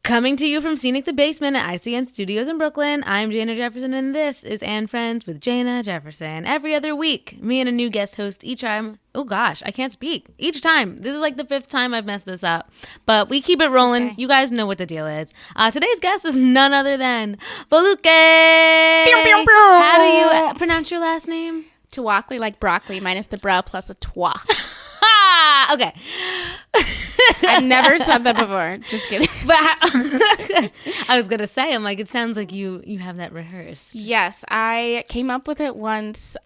Coming to you from Scenic the Basement at ICN Studios in Brooklyn, I'm Jana Jefferson, and this is And Friends with Jana Jefferson. Every other week, me and a new guest host each time. Oh gosh, I can't speak. Each time. This is like the 5th time I've messed this up. But we keep it rolling. Okay. You guys know what the deal is. Today's guest is none other than Foluke. How do you pronounce your last name? Tuakli, like broccoli, minus the bra plus a twa. Okay. I've never said that before. Just kidding. But I was going to say, I'm like, it sounds like you have that rehearsed. Yes, I came up with it once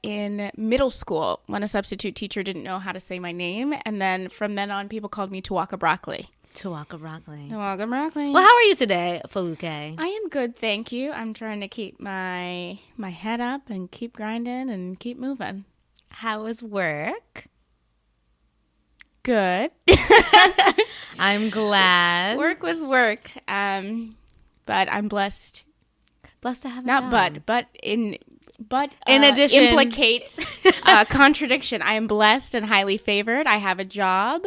in middle school when a substitute teacher didn't know how to say my name. And then from then on, people called me Tuwaka Broccoli. Tuwaka Broccoli. Tuwaka Broccoli. Well, how are you today, Foluke? I am good, thank you. I'm trying to keep my head up and keep grinding and keep moving. How was work? Good. I'm glad. Work was work, but I'm blessed. Blessed to have a job. But in addition implicates contradiction. I am blessed and highly favored. I have a job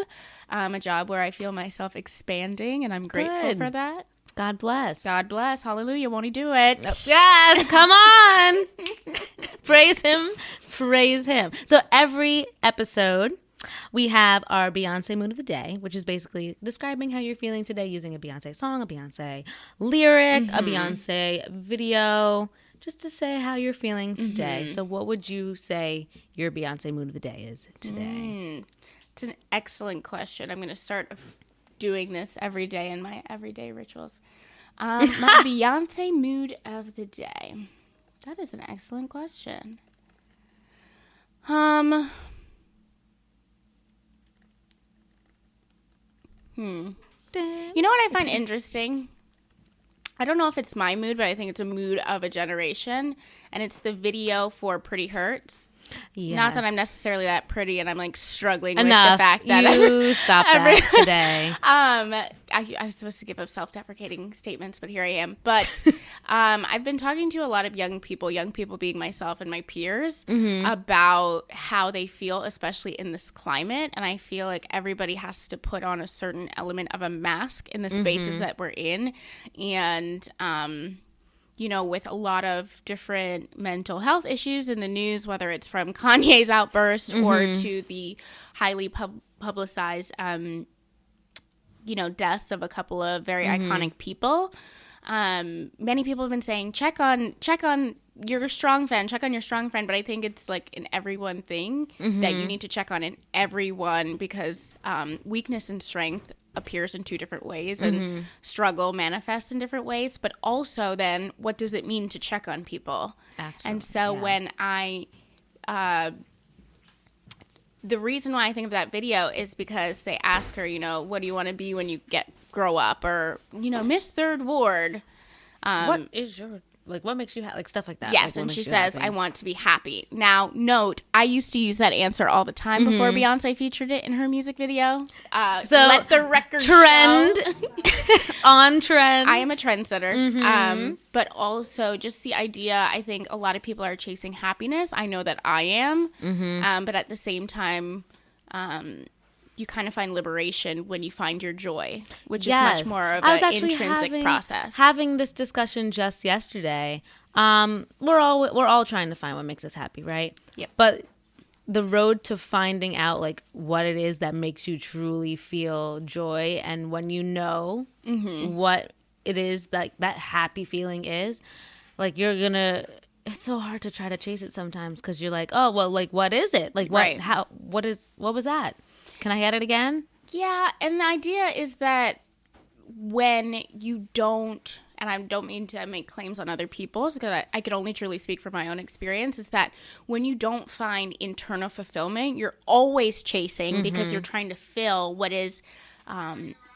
where I feel myself expanding, and I'm grateful for that. God bless. God bless. Hallelujah. Won't he do it? Yes. Come on. Praise him. Praise him. So every episode, we have our Beyonce Mood of the Day, which is basically describing how you're feeling today using a Beyonce song, a Beyonce lyric, a Beyonce video, just to say how you're feeling today. So what would you say your Beyonce Mood of the Day is today? It's an excellent question. I'm going to start doing this every day in my everyday rituals. My Beyonce Mood of the Day. That is an excellent question. You know what I find interesting? I don't know if it's my mood, but I think it's a mood of a generation. And it's the video for Pretty Hurts. Yes. Not that I'm necessarily that pretty, and I'm like struggling with the fact that you stop that today. I was supposed to give up self-deprecating statements, but here I am. But I've been talking to a lot of young people being myself and my peers, about how they feel, especially in this climate. And I feel like everybody has to put on a certain element of a mask in the spaces that we're in, and you know, with a lot of different mental health issues in the news, whether it's from Kanye's outburst or to the highly publicized, deaths of a couple of very iconic people. Many people have been saying, check on your strong friend, but I think it's like an everyone thing that you need to check on in everyone, because weakness and strength appears in 2 different ways, and struggle manifests in different ways. But also then, what does it mean to check on people? Absolutely. And so when the reason why I think of that video is because they ask her, what do you want to be when you grow up? Or, Miss Third Ward. What is your... Like, what makes you happy? Like, stuff like that. Yes, like, and she says, I want to be happy. Now, note, I used to use that answer all the time before Beyonce featured it in her music video. So let the record trend. On trend. I am a trendsetter. But also just the idea, I think a lot of people are chasing happiness. I know that I am. But at the same time, you kind of find liberation when you find your joy, which is much more of an intrinsic process. Having this discussion just yesterday, we're all trying to find what makes us happy, right? Yep. But the road to finding out like what it is that makes you truly feel joy, and when you know what it is that happy feeling is, like it's so hard to try to chase it sometimes, because you're like, oh well, like what is it? Like what? Right. What was that? Can I get it again? Yeah, and the idea is that when you don't, and I don't mean to make claims on other people's, because I can only truly speak from my own experience, is that when you don't find internal fulfillment, you're always chasing because you're trying to fill what is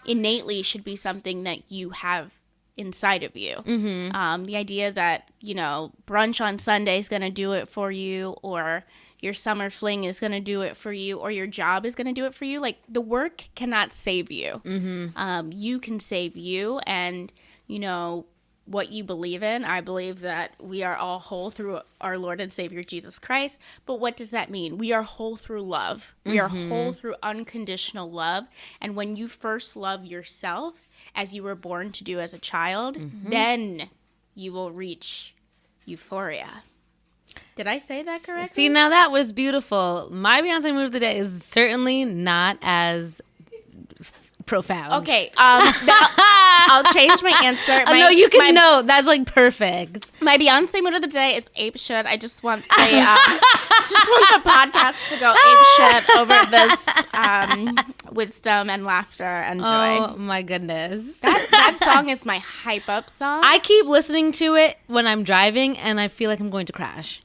innately should be something that you have inside of you. The idea that, brunch on Sunday is going to do it for you, or your summer fling is going to do it for you, or your job is going to do it for you. Like, the work cannot save you. You can save you, and, what you believe in. I believe that we are all whole through our Lord and Savior, Jesus Christ. But what does that mean? We are whole through love. We are whole through unconditional love. And when you first love yourself, as you were born to do as a child, then you will reach euphoria. Did I say that correctly? See, now that was beautiful. My Beyonce move of the day is certainly not as profound. Okay, I'll change my answer. No, you can know. That's like perfect. My Beyonce mood of the day is ape shit. I just want the podcast to go ape shit over this wisdom and laughter and joy. Oh my goodness. That song is my hype up song. I keep listening to it when I'm driving and I feel like I'm going to crash.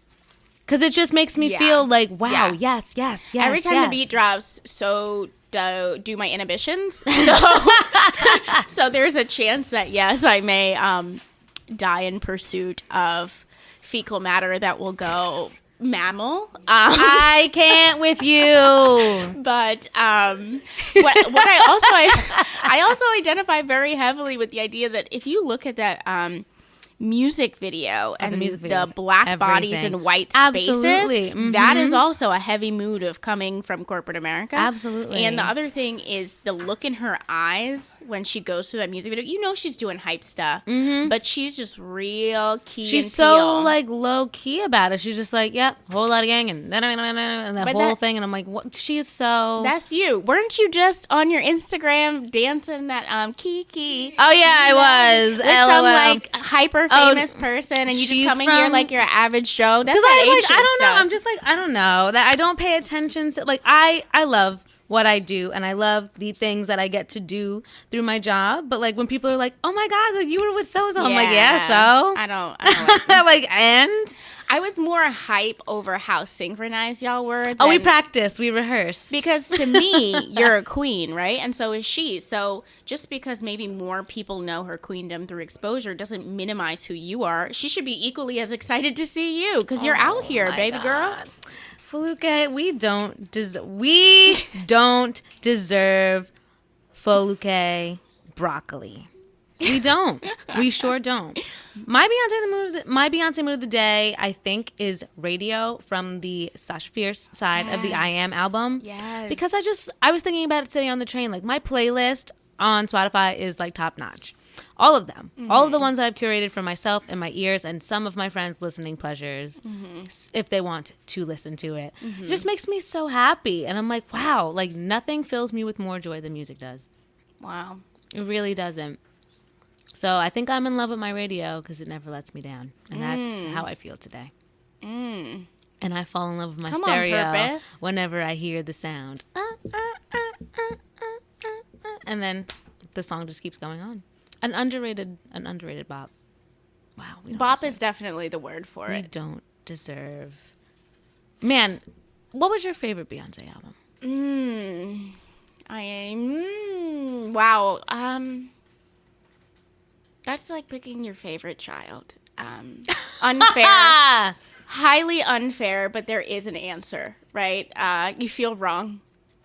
Because it just makes me feel like, wow, yes. Every time the beat drops, so do my inhibitions. So there's a chance that, yes, I may die in pursuit of fecal matter that will go mammal. I can't with you. But what I also identify very heavily with the idea that if you look at that music video and the black bodies in white spaces, that is also a heavy mood of coming from corporate America. Absolutely. And the other thing is the look in her eyes when she goes through that music video. You know she's doing hype stuff, but she's just real key. She's so like low key about it. She's just like, yep, whole lot of gang and that whole thing. And I'm like, what? She's so. That's you. Weren't you just on your Instagram dancing that Kiki? Oh yeah, I was. With some like hyper famous person, and you just come in here like you're an average Joe. That's I don't stuff. know. I'm just like, I don't know. That I don't pay attention to. Like I love what I do, and I love the things that I get to do through my job. But like when people are like, "Oh my god, like you were with so and so," I'm like, "Yeah, so." I don't like, and I was more hype over how synchronized y'all were. We practiced, we rehearsed. Because to me, you're a queen, right? And so is she. So just because maybe more people know her queendom through exposure doesn't minimize who you are. She should be equally as excited to see you because you're out here, baby girl. Foluke, we don't deserve Foluke broccoli. We don't. We sure don't. My Beyonce mood of the day, I think, is Radio from the Sasha Fierce side of the I Am album. Yes. Because I was thinking about it today on the train. Like my playlist on Spotify is like top notch. All of them. All of the ones that I've curated for myself and my ears and some of my friends' listening pleasures, if they want to listen to it. It just makes me so happy. And I'm like, wow, like nothing fills me with more joy than music does. Wow. It really doesn't. So I think I'm in love with my radio because it never lets me down. And that's how I feel today. And I fall in love with my stereo whenever I hear the sound. And then the song just keeps going on. An underrated bop. Wow. Bop is definitely the word for it. We don't deserve. Man, what was your favorite Beyonce album? Wow. That's like picking your favorite child. Unfair. Highly unfair, but there is an answer, right? You feel wrong.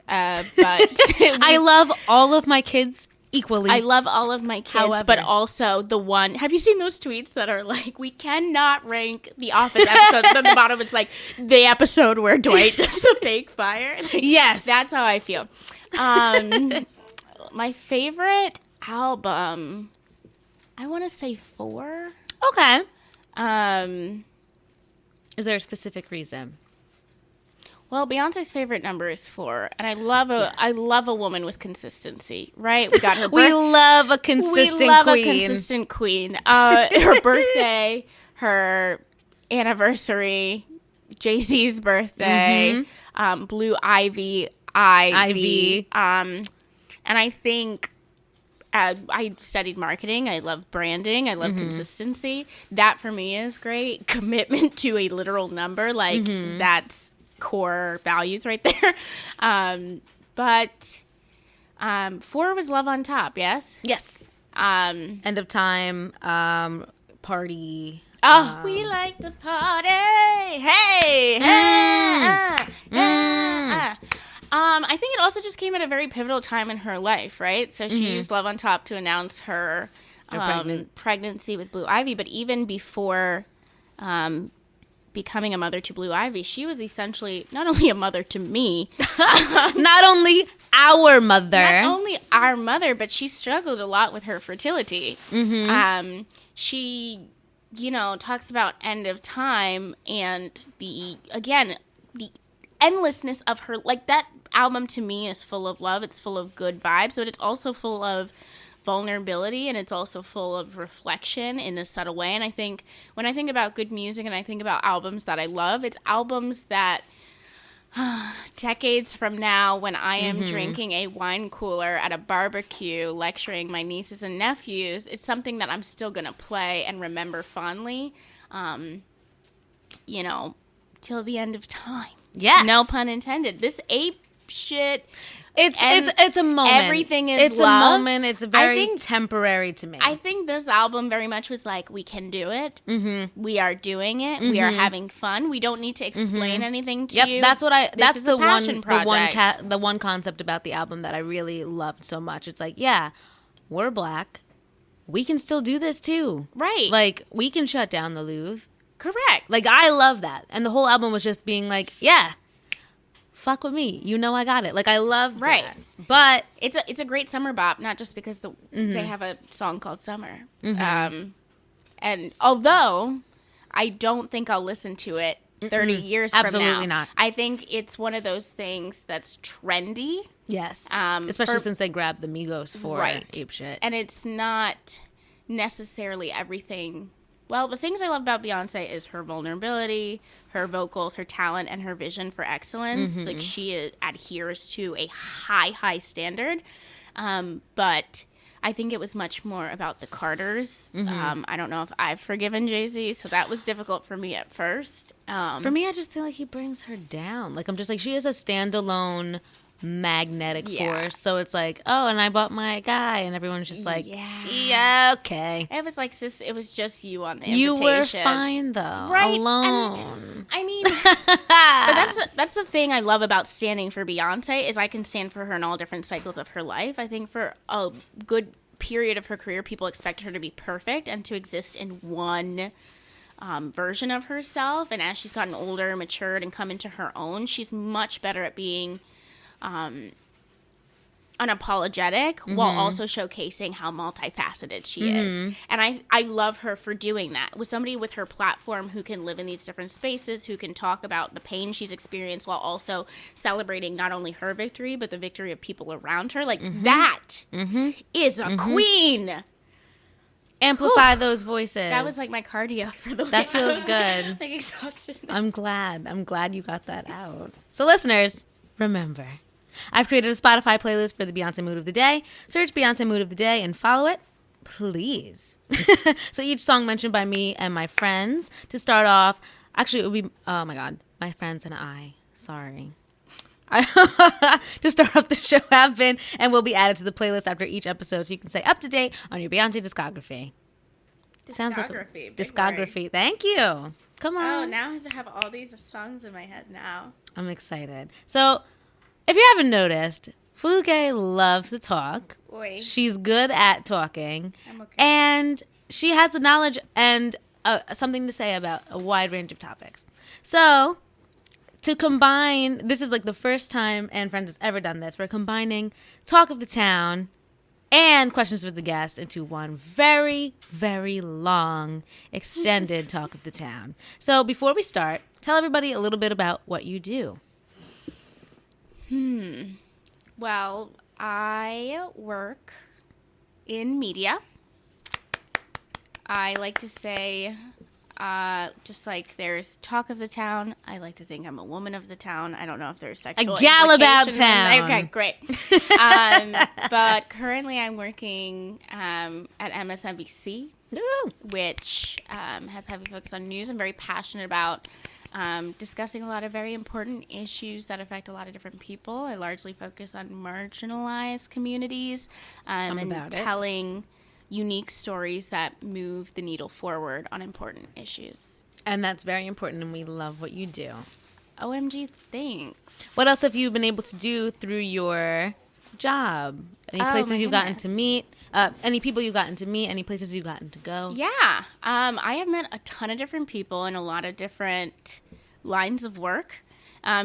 But I love all of my kids equally. I love all of my kids, however, but also the one. Have you seen those tweets that are like, we cannot rank The Office episodes? At the bottom, it's like the episode where Dwight does the fake fire. Yes. That's how I feel. My favorite album, I want to say 4. Okay. Is there a specific reason? Well, Beyonce's favorite number is 4, and I love a woman with consistency. Right? We got her. We love a consistent queen. Her birthday, her anniversary, Jay-Z's birthday, Blue Ivy. And I think. I studied marketing. I love branding. I love consistency. That for me is great. Commitment to a literal number, like that's core values right there. But 4 was Love on Top. Yes. Yes. End of Time. Party. We like to party. Hey. I think it also just came at a very pivotal time in her life, right? So she used Love on Top to announce her pregnancy with Blue Ivy. But even before becoming a mother to Blue Ivy, she was essentially not only a mother to me, not only our mother, but she struggled a lot with her fertility. She, talks about end of time and the endlessness of her, like that album to me is full of love. It's full of good vibes, but it's also full of vulnerability, and it's also full of reflection in a subtle way. And I think when I think about good music and I think about albums that I love, it's albums that decades from now, when I am drinking a wine cooler at a barbecue lecturing my nieces and nephews, it's something that I'm still going to play and remember fondly, till the end of time. Yes. No pun intended. This ape shit. It's a moment. Everything is it's love. A moment. It's very temporary to me. I think this album very much was like, we can do it. Mm-hmm. We are doing it. Mm-hmm. We are having fun. We don't need to explain anything to you. That's what that's the one the one concept about the album that I really loved so much. It's like, yeah, we're Black. We can still do this too. Right. Like, we can shut down the Louvre. Correct. Like, I love that. And the whole album was just being like, yeah, fuck with me. I got it. Like, I love that. But it's a great summer bop, not just because they have a song called Summer. And although I don't think I'll listen to it 30 years from now. Absolutely not. I think it's one of those things that's trendy. Yes. Especially since they grabbed the Migos for ape shit. And it's not necessarily everything. Well, the things I love about Beyonce is her vulnerability, her vocals, her talent, and her vision for excellence. Like, she adheres to a high standard. But I think it was much more about the Carters. I don't know if I've forgiven Jay-Z, so that was difficult for me at first. For me, I just feel like he brings her down. Like, I'm just like, she is a standalone magnetic force. So it's like, oh, and I bought my guy, and everyone's just like, yeah, okay. It was like, sis, it was just you on the invitation. You were fine though, right? Alone. And, I mean, but that's the thing I love about standing for Beyonce is I can stand for her in all different cycles of her life. I think for a good period of her career, people expected her to be perfect and to exist in one version of herself. And as she's gotten older, matured, and come into her own, she's much better at being unapologetic while also showcasing how multifaceted she is. And I love her for doing that. With somebody with her platform who can live in these different spaces, who can talk about the pain she's experienced while also celebrating not only her victory, but the victory of people around her. Like, that is a queen. Amplify those voices. That was like my cardio for the week. That feels good. Like, exhausted. I'm glad you got that out. So, listeners, remember, I've created a Spotify playlist for the Beyonce Mood of the Day. Search Beyonce Mood of the Day and follow it, please. So each song mentioned by me and my friends. To start off, actually, it would be, oh my God, my friends and I. Sorry. To start off the show have been and will be added to the playlist after each episode so you can stay up to date on your Beyonce discography. Sounds like discography. Word. Thank you. Come on. Oh, now I have all these songs in my head now. I'm excited. So, if you haven't noticed, Foluke loves to talk. Oy. She's good at talking. I'm okay. And she has the knowledge and something to say about a wide range of topics. So, to combine, this is like the first time Anne Friends has ever done this. We're combining Talk of the Town and Questions with the Guest into one very, very long, extended Talk of the Town. So, before we start, tell everybody a little bit about what you do. Well, I work in media. I like to say, just like there's talk of the town, I like to think I'm a woman of the town. I don't know if there's sexual a gal about town. Okay, great. But currently I'm working at MSNBC, which has heavy focus on news. I'm very passionate about discussing a lot of very important issues that affect a lot of different people. I largely focus on marginalized communities and telling unique stories that move the needle forward on important issues. And that's very important, and we love what you do. OMG, thanks. What else have you been able to do through your job? Any places you've gotten to meet? Any people you've gotten to meet? Any places you've gotten to go? Yeah. I have met a ton of different people in a lot of different lines of work.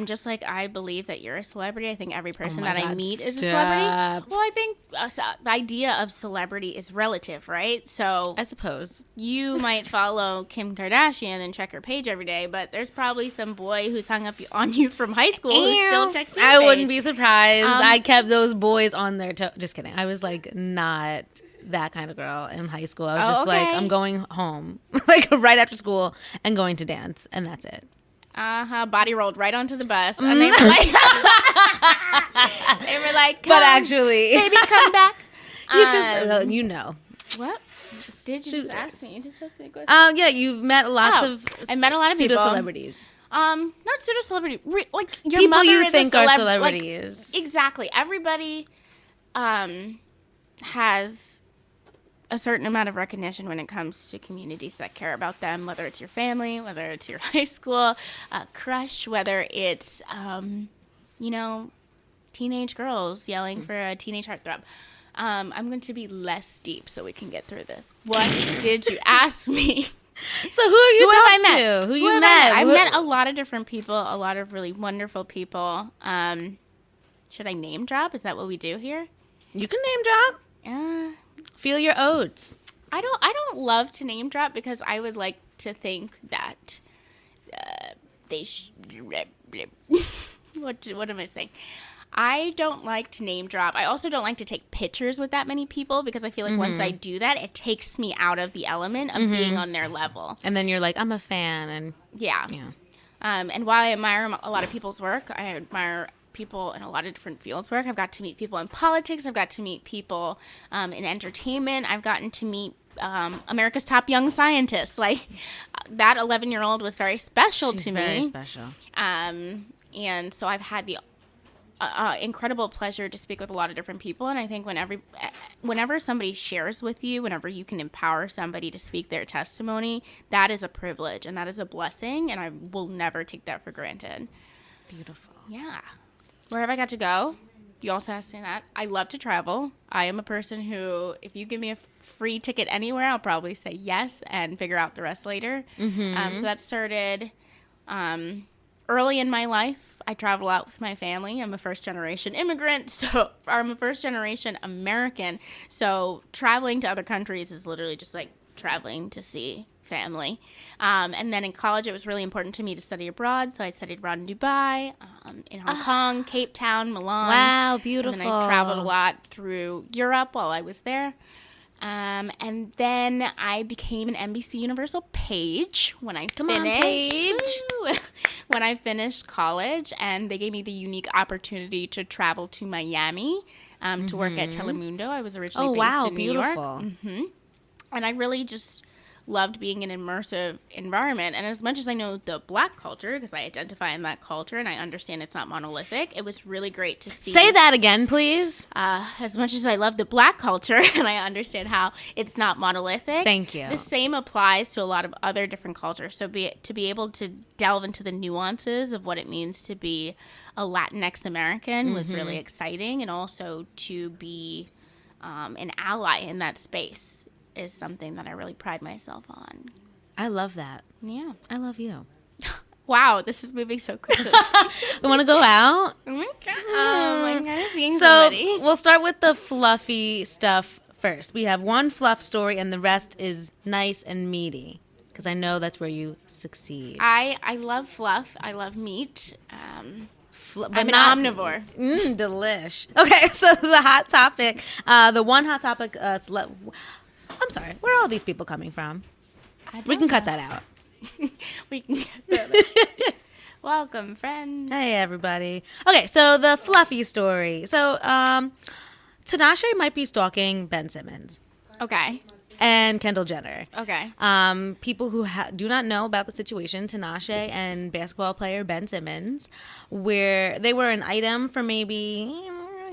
Just like I believe that you're a celebrity, I think every person that I meet is a celebrity. Well, I think the idea of celebrity is relative, right? So I suppose you might follow Kim Kardashian and check her page every day, but there's probably some boy who's hung up on you from high school who still checks your I page. wouldn't be surprised. I kept those boys on their just kidding. I was like not that kind of girl in high school. I was just like, I'm going home like right after school and going to dance, and that's it. Body rolled right onto the bus, and they were like, but actually, baby, come back. You know. What? Did you just ask me? You just asked me a question. Yeah, you've met I met a lot of people. Pseudo-celebrities. Not pseudo-celebrity. Like, your people mother you is think a are celebrities. Like, exactly. Everybody has a certain amount of recognition when it comes to communities that care about them, whether it's your family, whether it's your high school crush, whether it's, teenage girls yelling for a teenage heartthrob. I'm going to be less deep so we can get through this. What did you ask me? So who are you Who have I talking met? to? Who you met? I've met a lot of different people, a lot of really wonderful people. Should I name drop? Is that what we do here? You can name drop. Feel your oats. I don't love to name drop because I would like to think that they what am I saying? I don't like to name drop. I also don't like to take pictures with that many people because I feel like once I do that, it takes me out of the element of being on their level. And then you're like, I'm a fan, and yeah. And while I admire a lot of people's work, I admire people in a lot of different fields work. I've got to meet people in politics. I've got to meet people in entertainment. I've gotten to meet America's top young scientists. Like, that 11-year-old was very special to me. Very special. And so I've had the incredible pleasure to speak with a lot of different people. And I think whenever somebody shares with you, whenever you can empower somebody to speak their testimony, that is a privilege and that is a blessing. And I will never take that for granted. Beautiful. Yeah. Where have I got to go? You also asked me that. I love to travel. I am a person who, if you give me a free ticket anywhere, I'll probably say yes and figure out the rest later. So that started early in my life. I travel out with my family. I'm a first-generation immigrant, so I'm a first-generation American. So traveling to other countries is literally just like traveling to see family. And then in college, it was really important to me to study abroad. So I studied abroad in Dubai, in Hong Kong, Cape Town, Milan. Wow, beautiful. And then I traveled a lot through Europe while I was there. And then I became an NBC Universal page when I when I finished college, and they gave me the unique opportunity to travel to Miami to work at Telemundo. I was originally based in New York. And I really just loved being in an immersive environment. And as much as I know the Black culture, because I identify in that culture and I understand it's not monolithic, it was really great to see. Say that again, please. As much as I love the Black culture and I understand how it's not monolithic. Thank you. The same applies to a lot of other different cultures. So to be able to delve into the nuances of what it means to be a Latinx American was really exciting. And also to be an ally in that space is something that I really pride myself on. I love that. Yeah. I love you. Wow, this is moving so quickly. We want to go out? Oh my God. Seeing So somebody. we'll start with the fluffy stuff first. We have one fluff story and the rest is nice and meaty because I know that's where you succeed. I love fluff. I love meat. I'm an not omnivore. Delish. Okay, so the hot topic, the one hot topic, I'm sorry, where are all these people coming from? We can cut that out. We can get that. Welcome, friend. Hey, everybody. Okay, so the fluffy story. So, Tinashe might be stalking Ben Simmons. Okay. And Kendall Jenner. Okay. People who do not know about the situation, Tinashe and basketball player Ben Simmons, where they were an item for maybe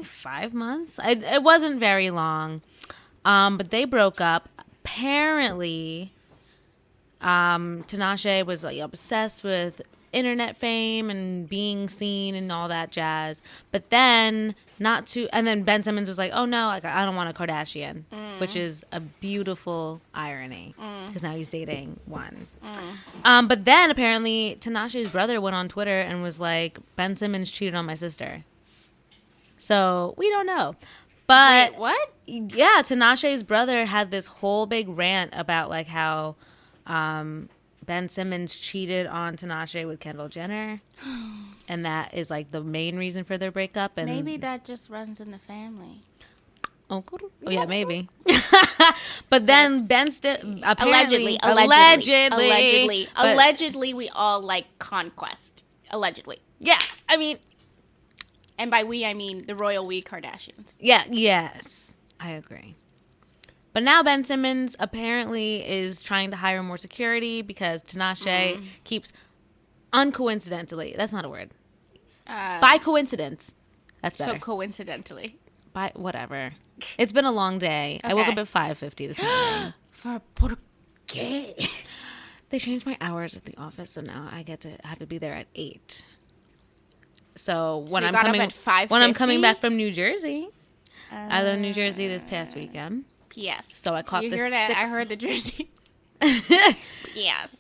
5 months. It wasn't very long. But they broke up. Apparently, Tinashe was like obsessed with internet fame and being seen and all that jazz. But then and then Ben Simmons was like, oh no, like, I don't want a Kardashian, which is a beautiful irony because now he's dating one. But then apparently Tinashe's brother went on Twitter and was like, Ben Simmons cheated on my sister. So we don't know. But wait, what? Yeah, Tinashe's brother had this whole big rant about like how Ben Simmons cheated on Tinashe with Kendall Jenner. And that is like the main reason for their breakup. And maybe that just runs in the family. Oh yeah, maybe. But then Ben apparently allegedly we all like conquest. Allegedly. Yeah, I mean, and by we I mean the royal we Kardashians. Yeah, yes. I agree. But now Ben Simmons apparently is trying to hire more security because Tinashe keeps uncoincidentally, that's not a word. By coincidence. That's better. So coincidentally. By whatever. It's been a long day. Okay. I woke up at 5:50 this morning. For por qué? They changed my hours at the office, so now I have to be there at 8. So when I'm coming back from New Jersey, I lived in New Jersey this past weekend. P.S. So I caught you the hear that? I heard the Jersey. P.S.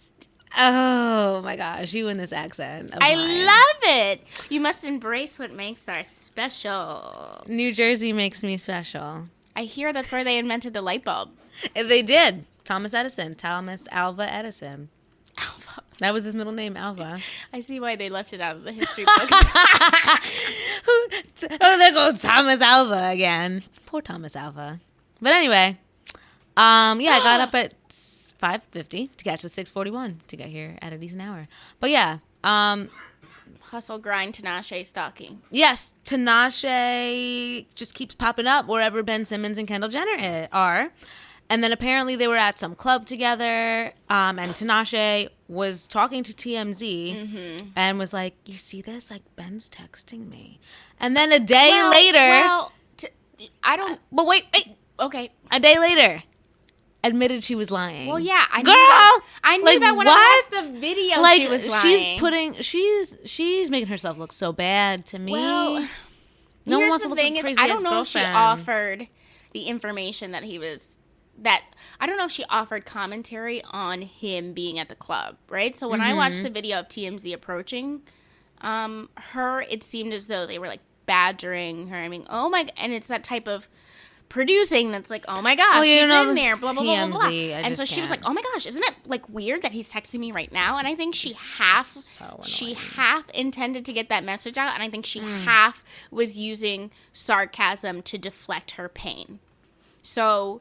Oh my gosh, you and this accent. I love it. You must embrace what makes us special. New Jersey makes me special. I hear that's where they invented the light bulb. They did. Thomas Alva Edison. Alva. That was his middle name, Alva. I see why they left it out of the history book. There goes Thomas Alva again. Poor Thomas Alva. But anyway, I got up at 5:50 to catch the 6:41 to get here at a decent hour. But yeah, hustle, grind, Tinashe stalking. Yes, Tinashe just keeps popping up wherever Ben Simmons and Kendall Jenner are. And then apparently they were at some club together, and Tinashe was talking to TMZ and was like, you see this? Like, Ben's texting me. And then a day later... I don't... But wait. Okay. A day later, admitted she was lying. Well, yeah. I knew like, that when I watched the video, like, she was lying. She's making herself look so bad to me. Well, no one wants to look like crazy I don't know girlfriend. if she offered the information that he was... I don't know if she offered commentary on him being at the club, right? So when I watched the video of TMZ approaching her, it seemed as though they were, like, badgering her. I mean, oh my... And it's that type of producing that's like, oh my gosh, she's in there, blah, blah, blah, blah, blah. And so she was like, oh my gosh, isn't it, like, weird that he's texting me right now? And I think she half intended to get that message out, and I think she half was using sarcasm to deflect her pain. So...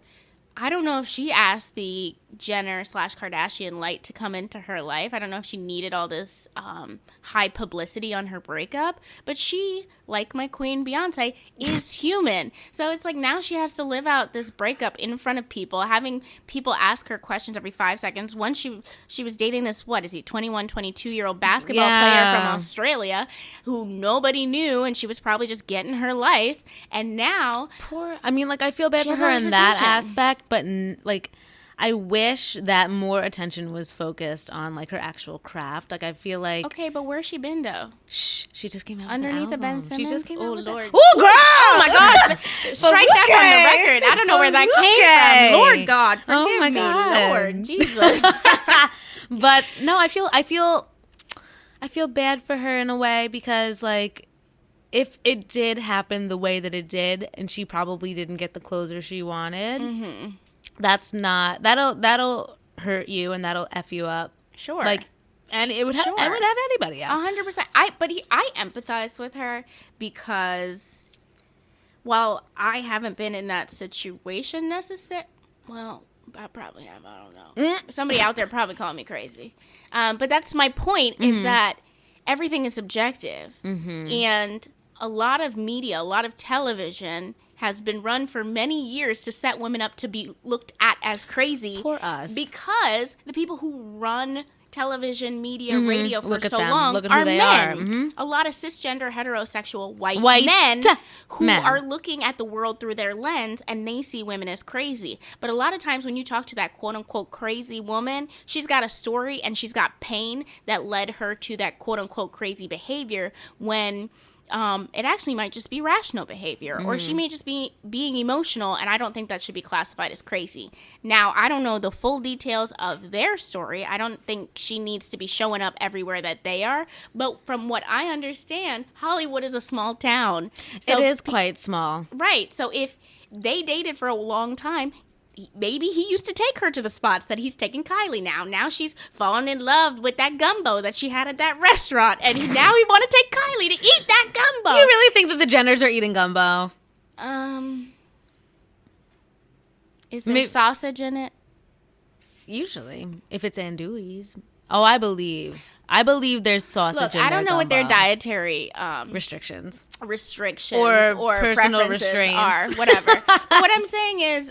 I don't know if she asked the Jenner/Kardashian light to come into her life. I don't know if she needed all this high publicity on her breakup. But she, like my queen Beyonce, is human. So it's like now she has to live out this breakup in front of people, having people ask her questions every 5 seconds. Once she was dating this, 21, 22-year-old basketball player from Australia who nobody knew, and she was probably just getting her life. And now... I feel bad for her in that aspect. But, like, I wish that more attention was focused on, like, her actual craft. Like, I feel like... Okay, but where's she been, though? Shh. She just came out underneath with the Ben Simmons? She just came out with Lord. Oh, girl! Oh, my gosh. Strike that from the record. I don't know where that came from. Lord God, forgive me. God. Lord Jesus. But, no, I feel bad for her in a way because, like, if it did happen the way that it did, and she probably didn't get the closure she wanted, that'll hurt you and that'll F you up. Sure. Like, and it would have anybody up. 100%. I empathize with her because, while I haven't been in that situation necessarily, well, I probably have. I don't know. Somebody out there probably calling me crazy. But that's my point, is that everything is subjective. And a lot of media, a lot of television has been run for many years to set women up to be looked at as crazy. Poor us. Because the people who run television, media, radio for Look at so them. long Look at who are they men. are. Mm-hmm. A lot of cisgender, heterosexual, white White men who men. are looking at the world through their lens, and they see women as crazy. But a lot of times when you talk to that quote-unquote crazy woman, she's got a story and she's got pain that led her to that quote-unquote crazy behavior when it actually might just be rational behavior, or she may just be being emotional, and I don't think that should be classified as crazy. Now, I don't know the full details of their story. I don't think she needs to be showing up everywhere that they are, but from what I understand, Hollywood is a small town. So It is quite small. Right. So if they dated for a long time, maybe he used to take her to the spots that he's taking Kylie now. Now she's fallen in love with that gumbo that she had at that restaurant. And now he want to take Kylie to eat that gumbo. You really think that the Jenners are eating gumbo? Is there sausage in it? Usually, if it's andouilles. Oh, I believe there's sausage Look, in I don't know what their gumbo. dietary restrictions or personal preferences restraints are, whatever. But what I'm saying is,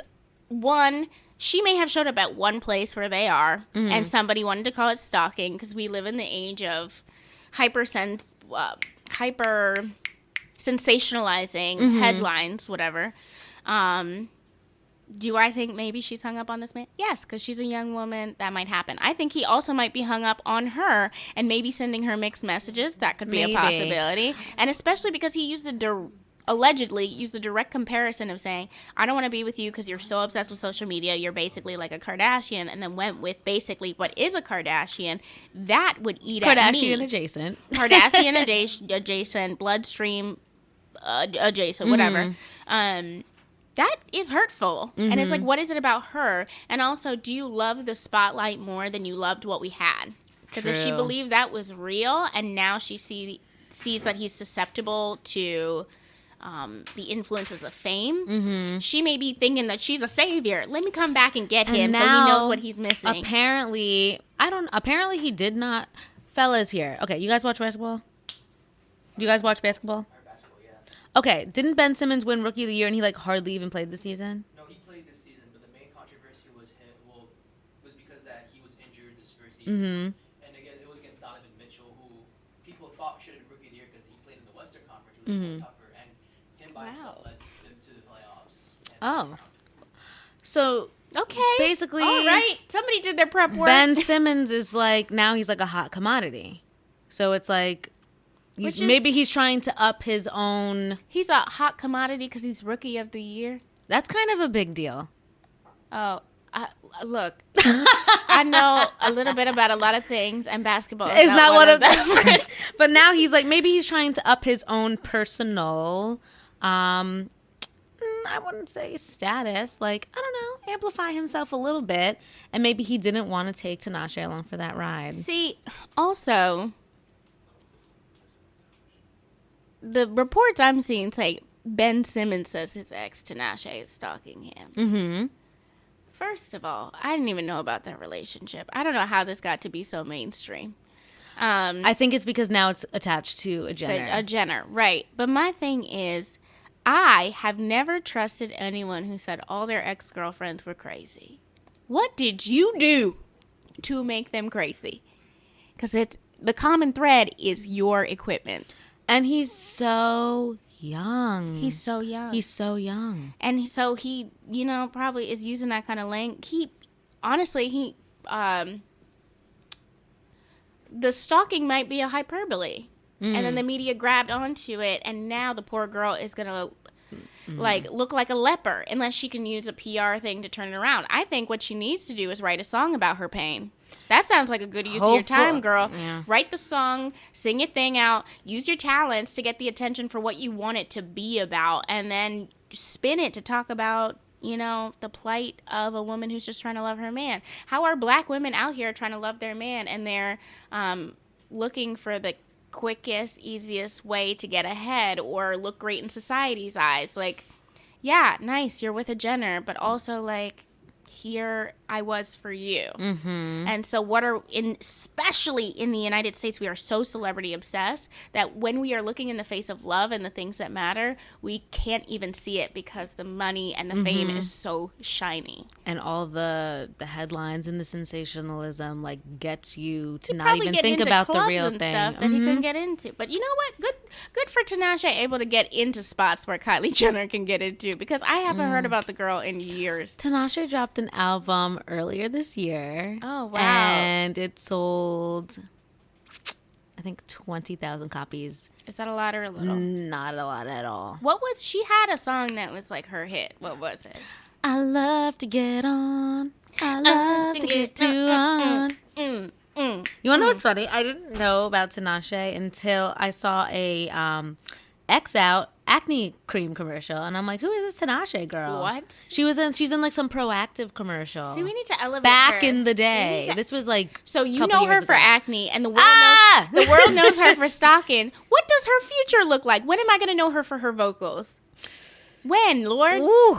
one, she may have showed up at one place where they are, and somebody wanted to call it stalking because we live in the age of hyper sensationalizing headlines, whatever. Do I think maybe she's hung up on this man? Yes, because she's a young woman. That might happen. I think he also might be hung up on her and maybe sending her mixed messages. That could be a possibility. And especially because he allegedly used the direct comparison of saying, I don't want to be with you because you're so obsessed with social media. You're basically like a Kardashian, and then went with basically what is a Kardashian. That would eat at me. Kardashian adjacent. Kardashian adjacent, bloodstream adjacent, whatever. That is hurtful. And it's like, what is it about her? And also, do you love the spotlight more than you loved what we had? Because if she believed that was real, and now she sees that he's susceptible to the influences of fame, she may be thinking that she's a savior. Let me come back and get him so he knows what he's missing. Apparently he did not. Fellas here. Okay, you guys watch basketball? Do you guys watch basketball? Okay, didn't Ben Simmons win Rookie of the Year and he like hardly even played this season? No, he played this season, but the main controversy was because that he was injured this first season. And again, it was against Donovan Mitchell, who people thought should have been Rookie of the Year because he played in the Western Conference, which was more tougher, and him by himself led them to the playoffs. So okay, basically, all right, somebody did their prep work. Ben Simmons is like, now he's like a hot commodity. So it's like, maybe he's trying to up his own. He's a hot commodity because he's Rookie of the Year. That's kind of a big deal. Oh, look, I know a little bit about a lot of things, and basketball is not one of them. them. But now he's like, maybe he's trying to up his own personal, I wouldn't say status, like, I don't know, amplify himself a little bit. And maybe he didn't want to take Tinashe along for that ride. See, also, the reports I'm seeing say Ben Simmons says his ex Tinashe is stalking him. First of all, I didn't even know about that relationship. I don't know how this got to be so mainstream. I think it's because now it's attached to a Jenner. A Jenner, right. But my thing is, I have never trusted anyone who said all their ex-girlfriends were crazy. What did you do to make them crazy? Because the common thread is your equipment. And he's so young. He's so young. He's so young. And so he, probably is using that kind of language. The stalking might be a hyperbole. And then the media grabbed onto it, and now the poor girl is going to, look like a leper, unless she can use a PR thing to turn it around. I think what she needs to do is write a song about her pain. That sounds like a good use of your time, girl. Yeah. Write the song, sing your thing out, use your talents to get the attention for what you want it to be about, and then spin it to talk about, the plight of a woman who's just trying to love her man. How are black women out here trying to love their man, and they're looking for the quickest, easiest way to get ahead or look great in society's eyes? Like, yeah, nice, you're with a Jenner, but also, like, here I was for you. Mm-hmm. And so especially in the United States, we are so celebrity obsessed that when we are looking in the face of love and the things that matter, we can't even see it because the money and the fame is so shiny. And all the headlines and the sensationalism like gets you to He'd not probably even get think into about the clubs real and thing. stuff that he couldn't get into. But you know what? Good for Tinashe able to get into spots where Kylie Jenner can get into, because I haven't heard about the girl in years. Tinashe dropped an album earlier this year. Oh, wow. And it sold, I think, 20,000 copies. Is that a lot or a little? Not a lot at all. She had a song that was like her hit. What was it? I love to get on. I love to get you on. You want to know what's funny? I didn't know about Tinashe until I saw a X Out acne cream commercial, and I'm like, who is this Tinashe girl? What? She's in like some Proactive commercial. See, we need to elevate back her. in the day. This was like so you couple know her years for ago. acne, and the world knows her for stalking. What does her future look like? When am I going to know her for her vocals? When, Lord? Ooh,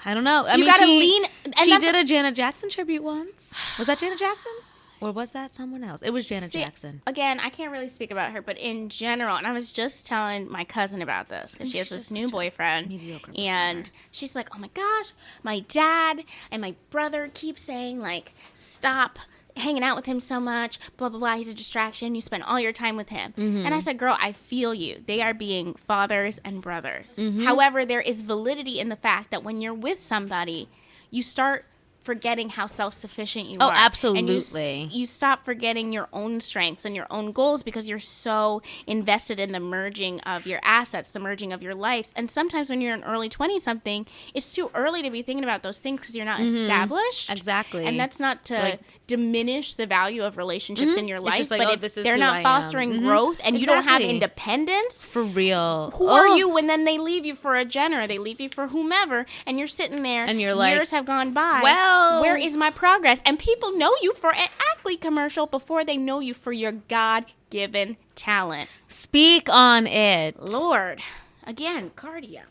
I don't know. I mean, gotta she, lean. And she that's did a Janet Jackson tribute once. Was that Janet Jackson? Or was that someone else? It was Janet Jackson. Again, I can't really speak about her, but in general, and I was just telling my cousin about this, because she has this new boyfriend, mediocre and she's like, oh my gosh, my dad and my brother keep saying, like, stop hanging out with him so much, blah, blah, blah, he's a distraction, you spend all your time with him. And I said, girl, I feel you. They are being fathers and brothers. However, there is validity in the fact that when you're with somebody, you start forgetting how self-sufficient you are. Oh, absolutely. And you stop forgetting your own strengths and your own goals because you're so invested in the merging of your assets, the merging of your lives. And sometimes when you're an early 20-something, it's too early to be thinking about those things because you're not established. Exactly. And that's not to diminish the value of relationships in your life, just like, but oh, if this is they're who not I am. fostering growth and you don't have Exactly. independence, For real. who are you when then they leave you for a Jenner, they leave you for whomever, and you're sitting there And you're like, years have gone by. well, where is my progress? And people know you for an Ackley commercial before they know you for your God-given talent. Speak on it. Lord. Again, cardio.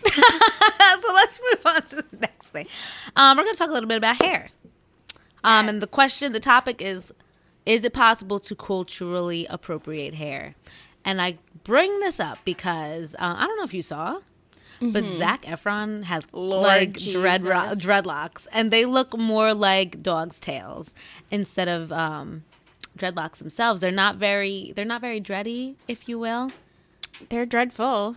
So let's move on to the next thing. We're going to talk a little bit about hair. And the topic is it possible to culturally appropriate hair? And I bring this up because I don't know if you saw, but Zac Efron has Lord like Jesus. dreadlocks, and they look more like dog's tails instead of dreadlocks themselves. They're not very dready, if you will. They're dreadful.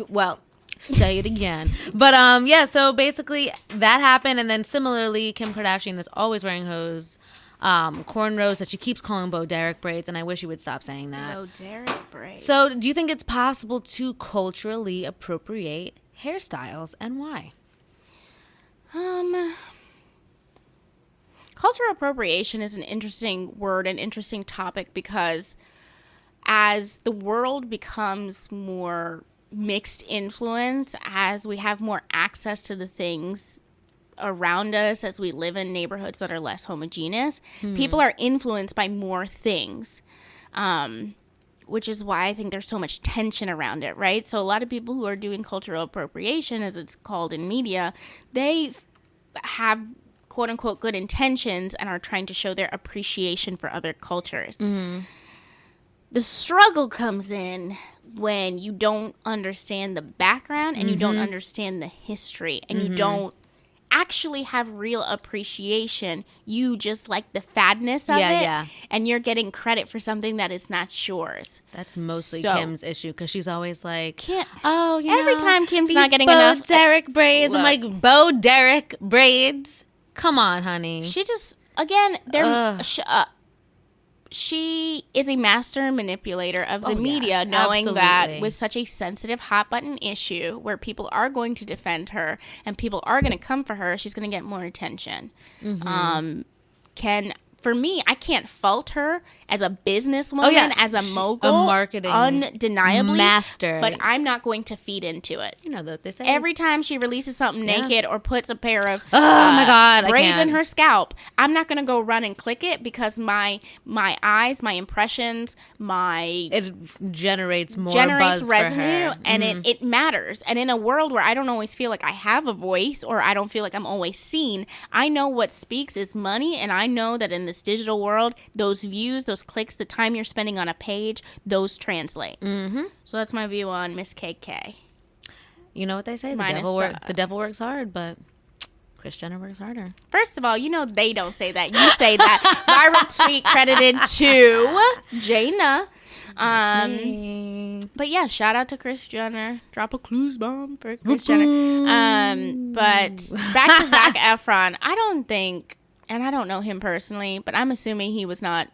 Well, say it again. But yeah, so basically that happened, and then similarly, Kim Kardashian is always wearing those cornrows that she keeps calling Bo Derek braids, and I wish you would stop saying that. Bo Derek braids. So, do you think it's possible to culturally appropriate hairstyles, and why? Cultural appropriation is an interesting word, an interesting topic, because as the world becomes more mixed influence, as we have more access to the things around us, as we live in neighborhoods that are less homogeneous, people are influenced by more things, which is why I think there's so much tension around it, right? So a lot of people who are doing cultural appropriation, as it's called in media, they have quote unquote good intentions and are trying to show their appreciation for other cultures. The struggle comes in when you don't understand the background and you don't understand the history and you don't actually have real appreciation. You just like the fadness of it, and you're getting credit for something that is not yours. That's mostly So- Kim's issue, because she's always like, Every time Kim's these not getting Bo enough. Derek braids. I'm Look. like, Bo Derek braids? Come on, honey. She just, again, she is a master manipulator of the media, yes, knowing that absolutely. with such a sensitive hot button issue where people are going to defend her and people are going to come for her, she's going to get more attention. for me, I can't fault her as a businesswoman, as a mogul, a marketing undeniably master. But I'm not going to feed into it. You know what they say. Every time she releases something naked or puts a pair of my God, braids in her scalp, I'm not going to go run and click it because my eyes, my impressions, it generates more buzz revenue, for her. and it matters. And in a world where I don't always feel like I have a voice or I don't feel like I'm always seen, I know what speaks is money, and I know that in this digital world, those views, those clicks, the time you're spending on a page, those translate. So that's my view on Miss KK. You know what they say? The devil works hard, but Kris Jenner works harder. First of all, you know they don't say that. You say that. Viral tweet credited to Jaina. But yeah, shout out to Kris Jenner. Drop a clues bomb for Kris Jenner. But back to Zac Efron. I don't think, and I don't know him personally, but I'm assuming he was not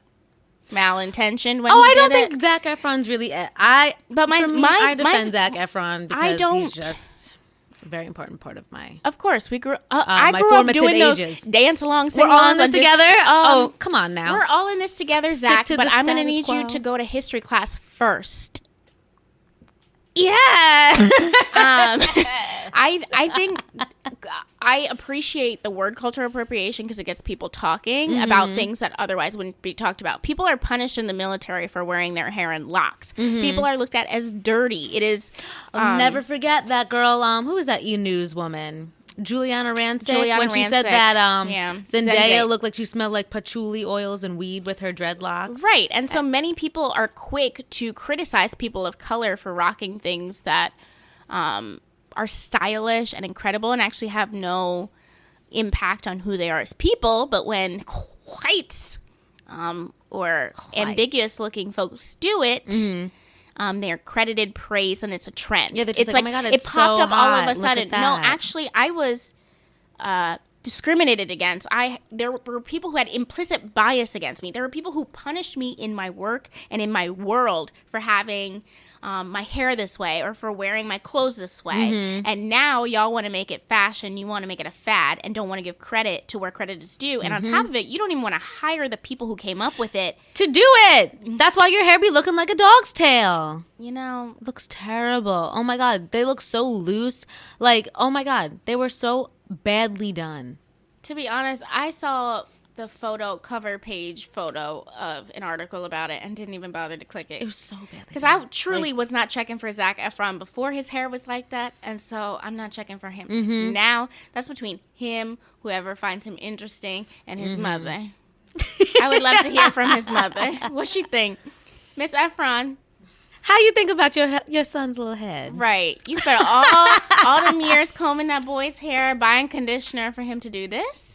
malintentioned when he did it. I don't think Zac Efron's really. I defend Zac Efron because he's just a very important part of my. Of course, we grew. I grew up doing ages. Those dance along. We're all in this together. Come on now. We're all in this together, Zach. But I'm going to need you to go to history class first. Yeah. I think I appreciate the word cultural appropriation because it gets people talking about things that otherwise wouldn't be talked about. People are punished in the military for wearing their hair in locks. People are looked at as dirty. It is. I'll never forget that girl. Who was that E-News woman? Juliana Rancic, when she said that Zendaya looked like she smelled like patchouli oils and weed with her dreadlocks. Right. And so many people are quick to criticize people of color for rocking things that are stylish and incredible and actually have no impact on who they are as people. But when whites or ambiguous looking folks do it, they're credited praise, and it's a trend. Yeah, it's like, like, oh my God, it popped up all of a sudden. No, actually, I was discriminated against. There were people who had implicit bias against me. There were people who punished me in my work and in my world for having my hair this way or for wearing my clothes this way. And now y'all want to make it fashion. You want to make it a fad and don't want to give credit to where credit is due. And on top of it, you don't even want to hire the people who came up with it to do it. That's why your hair be looking like a dog's tail. You know, it looks terrible. Oh my God, they look so loose. Like, oh my God, they were so badly done. To be honest, I saw the cover page photo of an article about it and didn't even bother to click it. It was so bad. Because I truly was not checking for Zac Efron before his hair was like that, and so I'm not checking for him. Now, that's between him, whoever finds him interesting, and his mother. I would love to hear from his mother. What she think? Miss Efron. How you think about your son's little head? Right. You spent all them years combing that boy's hair, buying conditioner for him to do this?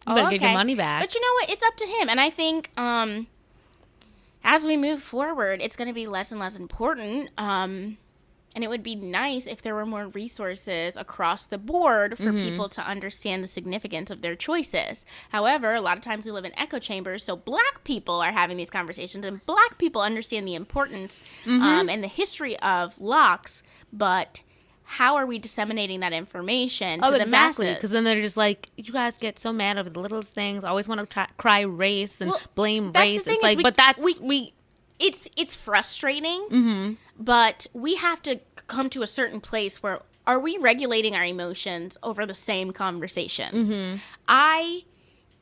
You better get your money back. But you know what? It's up to him. And I think as we move forward, it's going to be less and less important. And it would be nice if there were more resources across the board for people to understand the significance of their choices. However, a lot of times we live in echo chambers, so black people are having these conversations, and black people understand the importance and the history of locks, but how are we disseminating that information to the masses? Because then they're just like, you guys get so mad over the littlest things, always want to cry race and blame race. It's like, it's frustrating, but we have to come to a certain place where are we regulating our emotions over the same conversations? I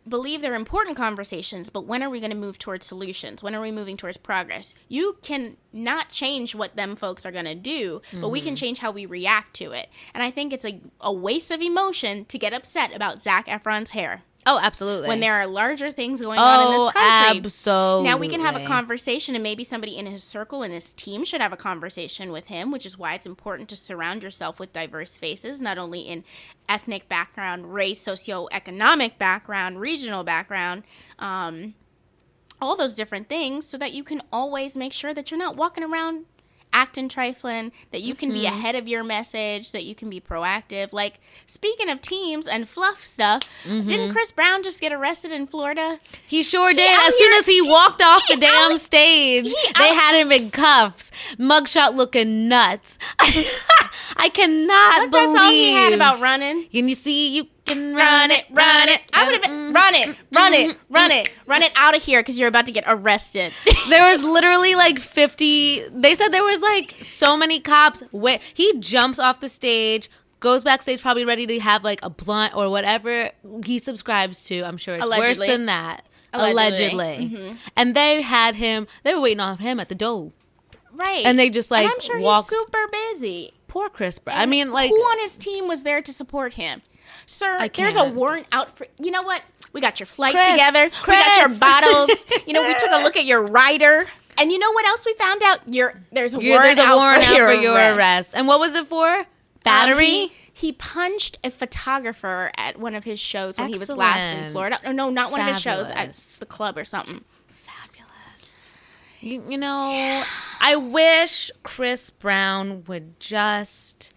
believe they're important conversations, but when are we going to move towards solutions? When are we moving towards progress? You can not change what them folks are going to do, but we can change how we react to it. And I think it's a waste of emotion to get upset about Zac Efron's hair. Oh, absolutely. When there are larger things going on in this country. Absolutely. Now we can have a conversation, and maybe somebody in his circle and his team should have a conversation with him, which is why it's important to surround yourself with diverse faces, not only in ethnic background, race, socioeconomic background, regional background, all those different things, so that you can always make sure that you're not walking around acting trifling, that you can be ahead of your message, that you can be proactive. Like, speaking of teams and fluff stuff, didn't Chris Brown just get arrested in Florida? He sure did. As soon as he walked off the damn stage, they had him in cuffs. Mugshot looking nuts. I cannot believe. What's that song he had about running? Can you see you can Run it. I would have been run run it out of here because you're about to get arrested. There was literally like 50. They said there was like so many cops. He jumps off the stage, goes backstage, probably ready to have like a blunt or whatever he subscribes to. I'm sure it's worse than that. Allegedly. Mm-hmm. And they were waiting on him at the door. Right. And they just like and I'm sure walked. he's super busy. Poor Chris Brown. And I mean, like, who on his team was there to support him? Sir, there's a warrant out for, you know what? We got your flight together. We got your bottles. We took a look at your rider. And you know what else we found out? There's a warrant out for your arrest. And what was it for? Battery? He punched a photographer at one of his shows when he was last in Florida. No, not one of his shows, at the club or something. Fabulous. You know, I wish Chris Brown would just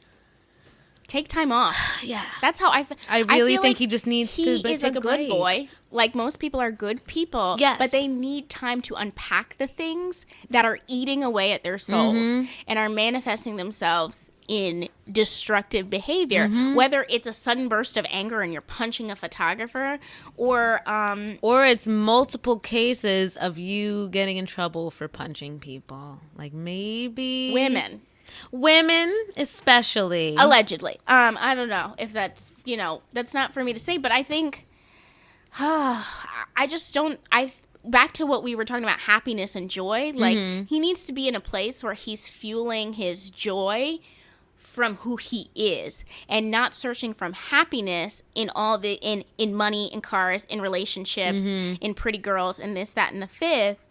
take time off. Yeah. That's how I really feel think he just needs to take a break. He is a good boy. Like most people are good people. Yes. But they need time to unpack the things that are eating away at their souls and are manifesting themselves in destructive behavior, whether it's a sudden burst of anger and you're punching a photographer or it's multiple cases of you getting in trouble for punching people, like maybe women especially, allegedly. I don't know if that's that's not for me to say, but I think I just don't back to what we were talking about, happiness and joy, like he needs to be in a place where he's fueling his joy from who he is and not searching from happiness in all the in money, in cars, in relationships, in pretty girls, and this, that, and the fifth,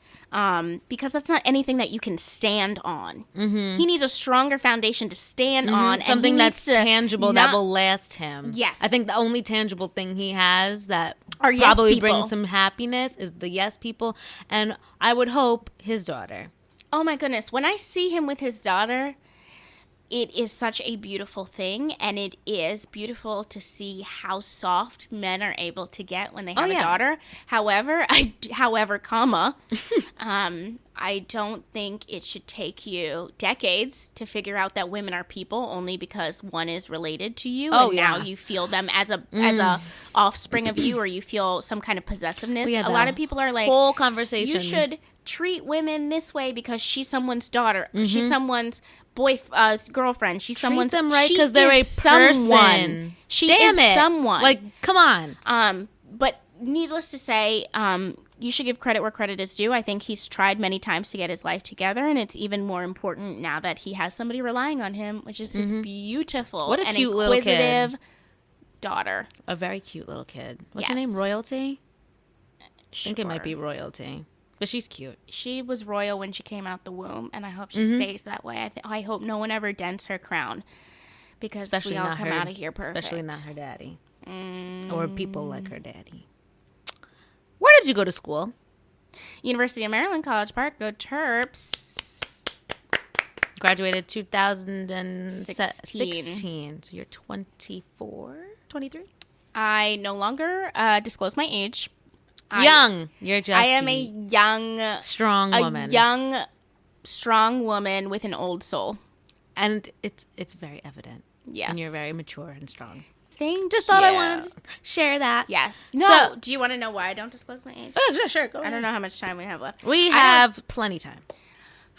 because that's not anything that you can stand on. He needs a stronger foundation to stand on, something and that's tangible that will last him. Yes, I think the only tangible thing he has that are probably brings him happiness is the yes people, and I would hope his daughter. Oh my goodness, when I see him with his daughter, it is such a beautiful thing, and it is beautiful to see how soft men are able to get when they have a daughter. However, I don't think it should take you decades to figure out that women are people only because one is related to you, now you feel them as a offspring of you, or you feel some kind of possessiveness. A lot of people are like, whole conversation. You should treat women this way because she's someone's daughter, she's someone's girlfriend, she's someone's. Treat them right because they're a person. She is someone. Like, come on. But needless to say, you should give credit where credit is due. I think he's tried many times to get his life together, and it's even more important now that he has somebody relying on him, which is his beautiful and cute inquisitive daughter. A very cute little kid. What's her name? Royalty? I think it might be Royalty. But she's cute. She was royal when she came out the womb, and I hope she stays that way. I hope no one ever dents her crown, because especially we all come out of here perfect. Especially not her daddy. Or people like her daddy. Where did you go to school? University of Maryland, College Park. Go Terps. Graduated 2016. So you're 24? 23? I no longer disclose my age. You're just. I am a young, strong woman. A young, strong woman with an old soul, and it's very evident. Yes, and you're very mature and strong. Just thought I wanted to share that. Yes. No. So, do you want to know why I don't disclose my age? Oh, sure. Go ahead. I don't know how much time we have left. We have plenty time.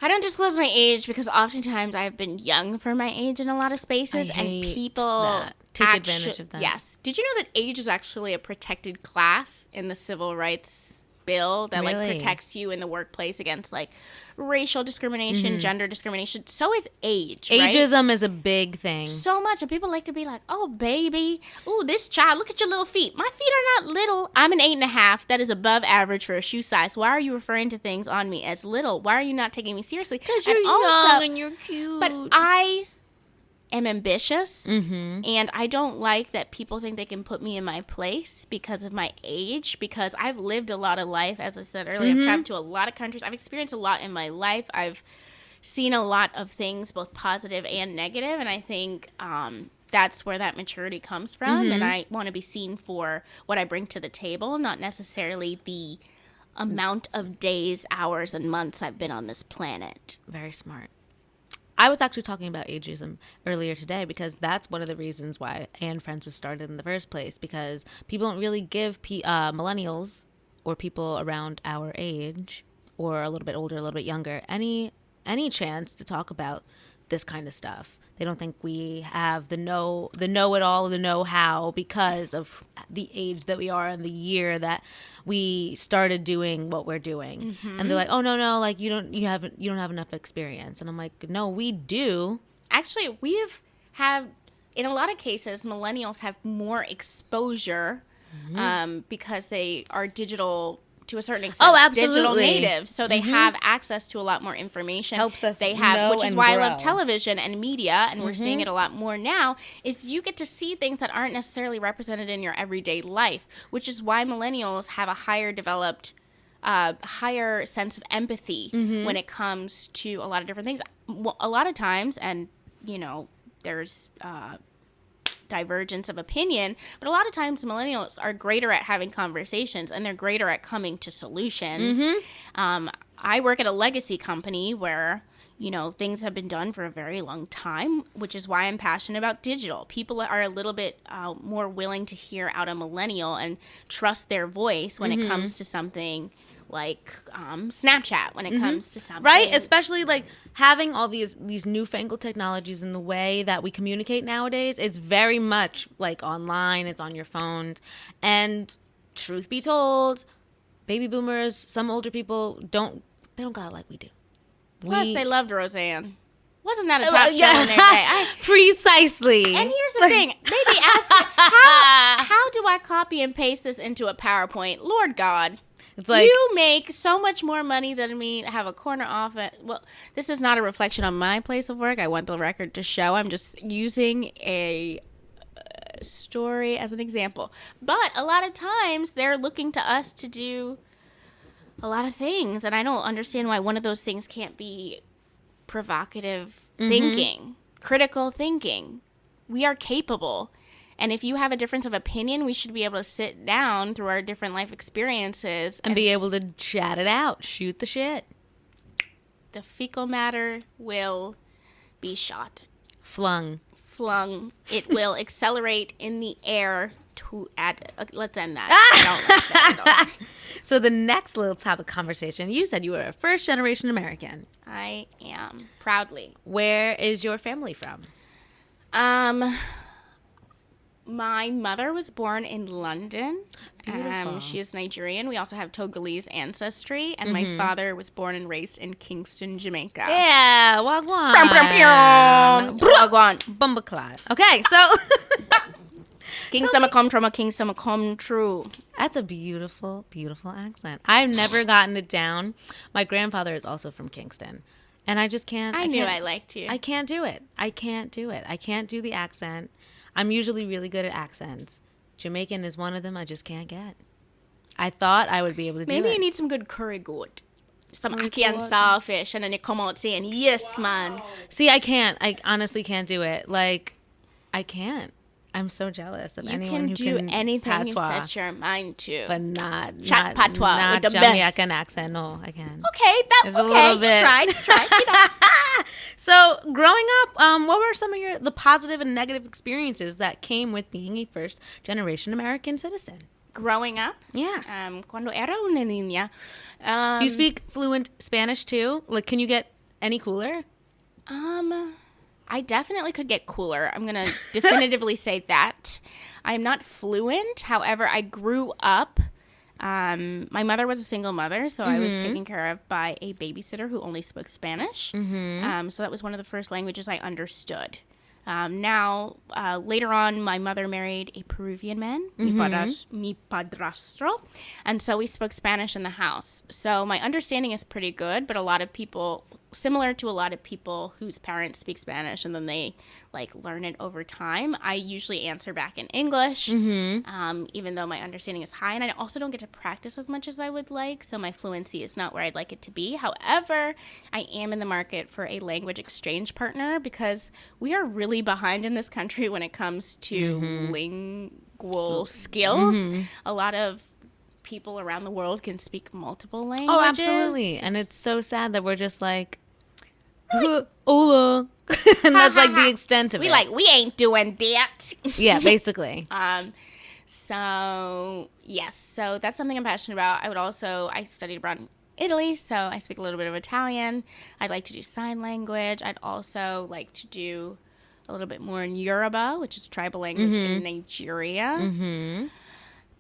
I don't disclose my age because oftentimes I have been young for my age in a lot of spaces, and people take advantage of that. Yes. Did you know that age is actually a protected class in the Civil Rights Bill that like protects you in the workplace against like racial discrimination, gender discrimination? So is age. Ageism is a big thing. So much, and people like to be like, "Oh, baby, ooh, this child, look at your little feet." My feet are not little. I'm an 8.5. That is above average for a shoe size. Why are you referring to things on me as little? Why are you not taking me seriously? Because you're young and you're cute. But I am ambitious, and I don't like that people think they can put me in my place because of my age, because I've lived a lot of life. As I said earlier, I've traveled to a lot of countries. I've experienced a lot in my life. I've seen a lot of things, both positive and negative, and I think that's where that maturity comes from, and I want to be seen for what I bring to the table, not necessarily the amount of days, hours, and months I've been on this planet. Very smart. I was actually talking about ageism earlier today because that's one of the reasons why And Friends was started in the first place, because people don't really give millennials or people around our age or a little bit older, a little bit younger, any chance to talk about this kind of stuff. They don't think we have the know-it-all, the know-how, because of the age that we are and the year that we started doing what we're doing. And they're like, "Oh no, like you don't have enough experience." And I'm like, "No, we do." Actually, in a lot of cases, millennials have more exposure because they are digital to a certain extent. Oh, absolutely. Digital natives, so they have access to a lot more information. Helps us they have, know which is and why I grow. love television and media, and we're seeing it a lot more now. Is you get to see things that aren't necessarily represented in your everyday life, which is why millennials have a higher developed, higher sense of empathy when it comes to a lot of different things. A lot of times, and there's divergence of opinion, but a lot of times millennials are greater at having conversations, and they're greater at coming to solutions. I work at a legacy company where things have been done for a very long time, which is why I'm passionate about digital. People are a little bit more willing to hear out a millennial and trust their voice when it comes to something like Snapchat, when it comes to something. Right? Especially like having all these newfangled technologies in the way that we communicate nowadays. It's very much like online. It's on your phones. And truth be told, baby boomers, some older people they don't got it like we do. Plus, they loved Roseanne. Wasn't that a top show in their day? Precisely. And here's the thing. Maybe ask me, how do I copy and paste this into a PowerPoint? Lord God. It's like, you make so much more money than me, have a corner office. Well, this is not a reflection on my place of work. I want the record to show. I'm just using a story as an example. But a lot of times they're looking to us to do a lot of things. And I don't understand why one of those things can't be provocative thinking, critical thinking. We are capable. And if you have a difference of opinion, we should be able to sit down through our different life experiences and be able to chat it out, shoot the shit. The fecal matter will be shot. Flung. It will accelerate in the air let's end that. I don't like that at all. So the next little topic conversation, you said you were a first-generation American. I am, proudly. Where is your family from? My mother was born in London. Beautiful. She is Nigerian. We also have Togolese ancestry. And my father was born and raised in Kingston, Jamaica. Yeah, wagwan. Wagwan. Bumbaclad. Okay, so... Kingston come true. That's a beautiful, beautiful accent. I've never gotten it down. My grandfather is also from Kingston. And I just can't... I knew I liked you. I can't do it. I can't do the accent. I'm usually really good at accents. Jamaican is one of them I just can't get. I thought I would be able to do it. Maybe you need some good curry goat. Some ackee and sawfish, and then you come out saying, yes, man. See, I can't. I honestly can't do it. Like, I can't. I'm so jealous of anyone who can do anything you patois, set your mind to. but not patois with the Jamaican best. accent. No, I can't. Okay, It's a little bit. You tried. So, growing up, what were some of the positive and negative experiences that came with being a first-generation American citizen? Growing up? Yeah. Cuando era una niña. Do you speak fluent Spanish too? Like, can you get any cooler? I definitely could get cooler. I'm going to definitively say that. I'm not fluent. However, I grew up. My mother was a single mother, so I was taken care of by a babysitter who only spoke Spanish. So that was one of the first languages I understood. Later on, my mother married a Peruvian man, mi padrastro, and so we spoke Spanish in the house. So my understanding is pretty good, but similar to a lot of people whose parents speak Spanish and then they learn it over time, I usually answer back in English, even though my understanding is high, and I also don't get to practice as much as I would like, so my fluency is not where I'd like it to be. However, I am in the market for a language exchange partner because we are really behind in this country when it comes to lingual skills. A lot of people around the world can speak multiple languages. Oh, absolutely. And it's so sad that we're just like, Hola. And that's like the extent of We it. like, we ain't doing that. Yeah, basically. So yes, so that's something I'm passionate about. I studied abroad in Italy, so I speak a little bit of Italian. I'd like to do sign language. I'd also like to do a little bit more in Yoruba, which is a tribal language in Nigeria. Mm-hmm.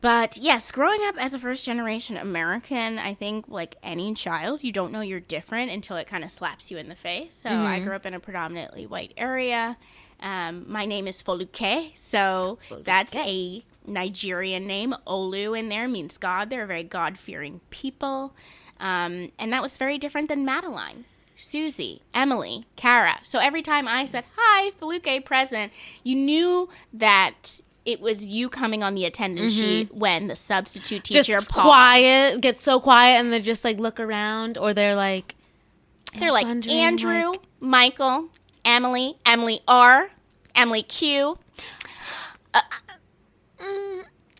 But yes, growing up as a first generation American, I think like any child, you don't know you're different until it kind of slaps you in the face. So I grew up in a predominantly white area. My name is Foluke, so that's a Nigerian name. Olu in there means God. They're a very God-fearing people. And that was very different than Madeline, Susie, Emily, Kara. So every time I said, hi, Foluke, present, you knew that it was you coming on the attendance sheet when the substitute teacher Just paused. quiet, get so quiet, and they just like look around, or they're like Andrew, like, Michael, Emily, Emily R, Emily Q.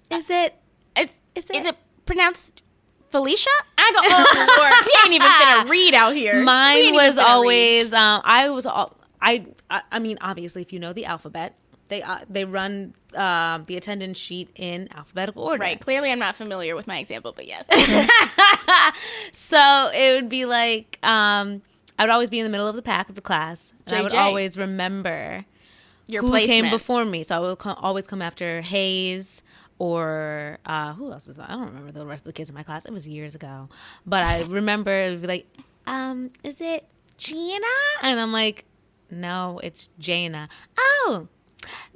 is it Is it pronounced Felicia? I go, oh Lord, we ain't even finna read out here. Mine was always I mean, obviously, if you know the alphabet, they run the attendance sheet in alphabetical order. Right. Clearly, I'm not familiar with my example, but yes. So it would be like I would always be in the middle of the pack of the class, and I would JJ. always remember Your who placement. came before me. So I would always come after Hayes. Or who else was that? I don't remember the rest of the kids in my class. It was years ago. But I remember it would be like, is it Gina? And I'm like, no, it's Jana. Oh,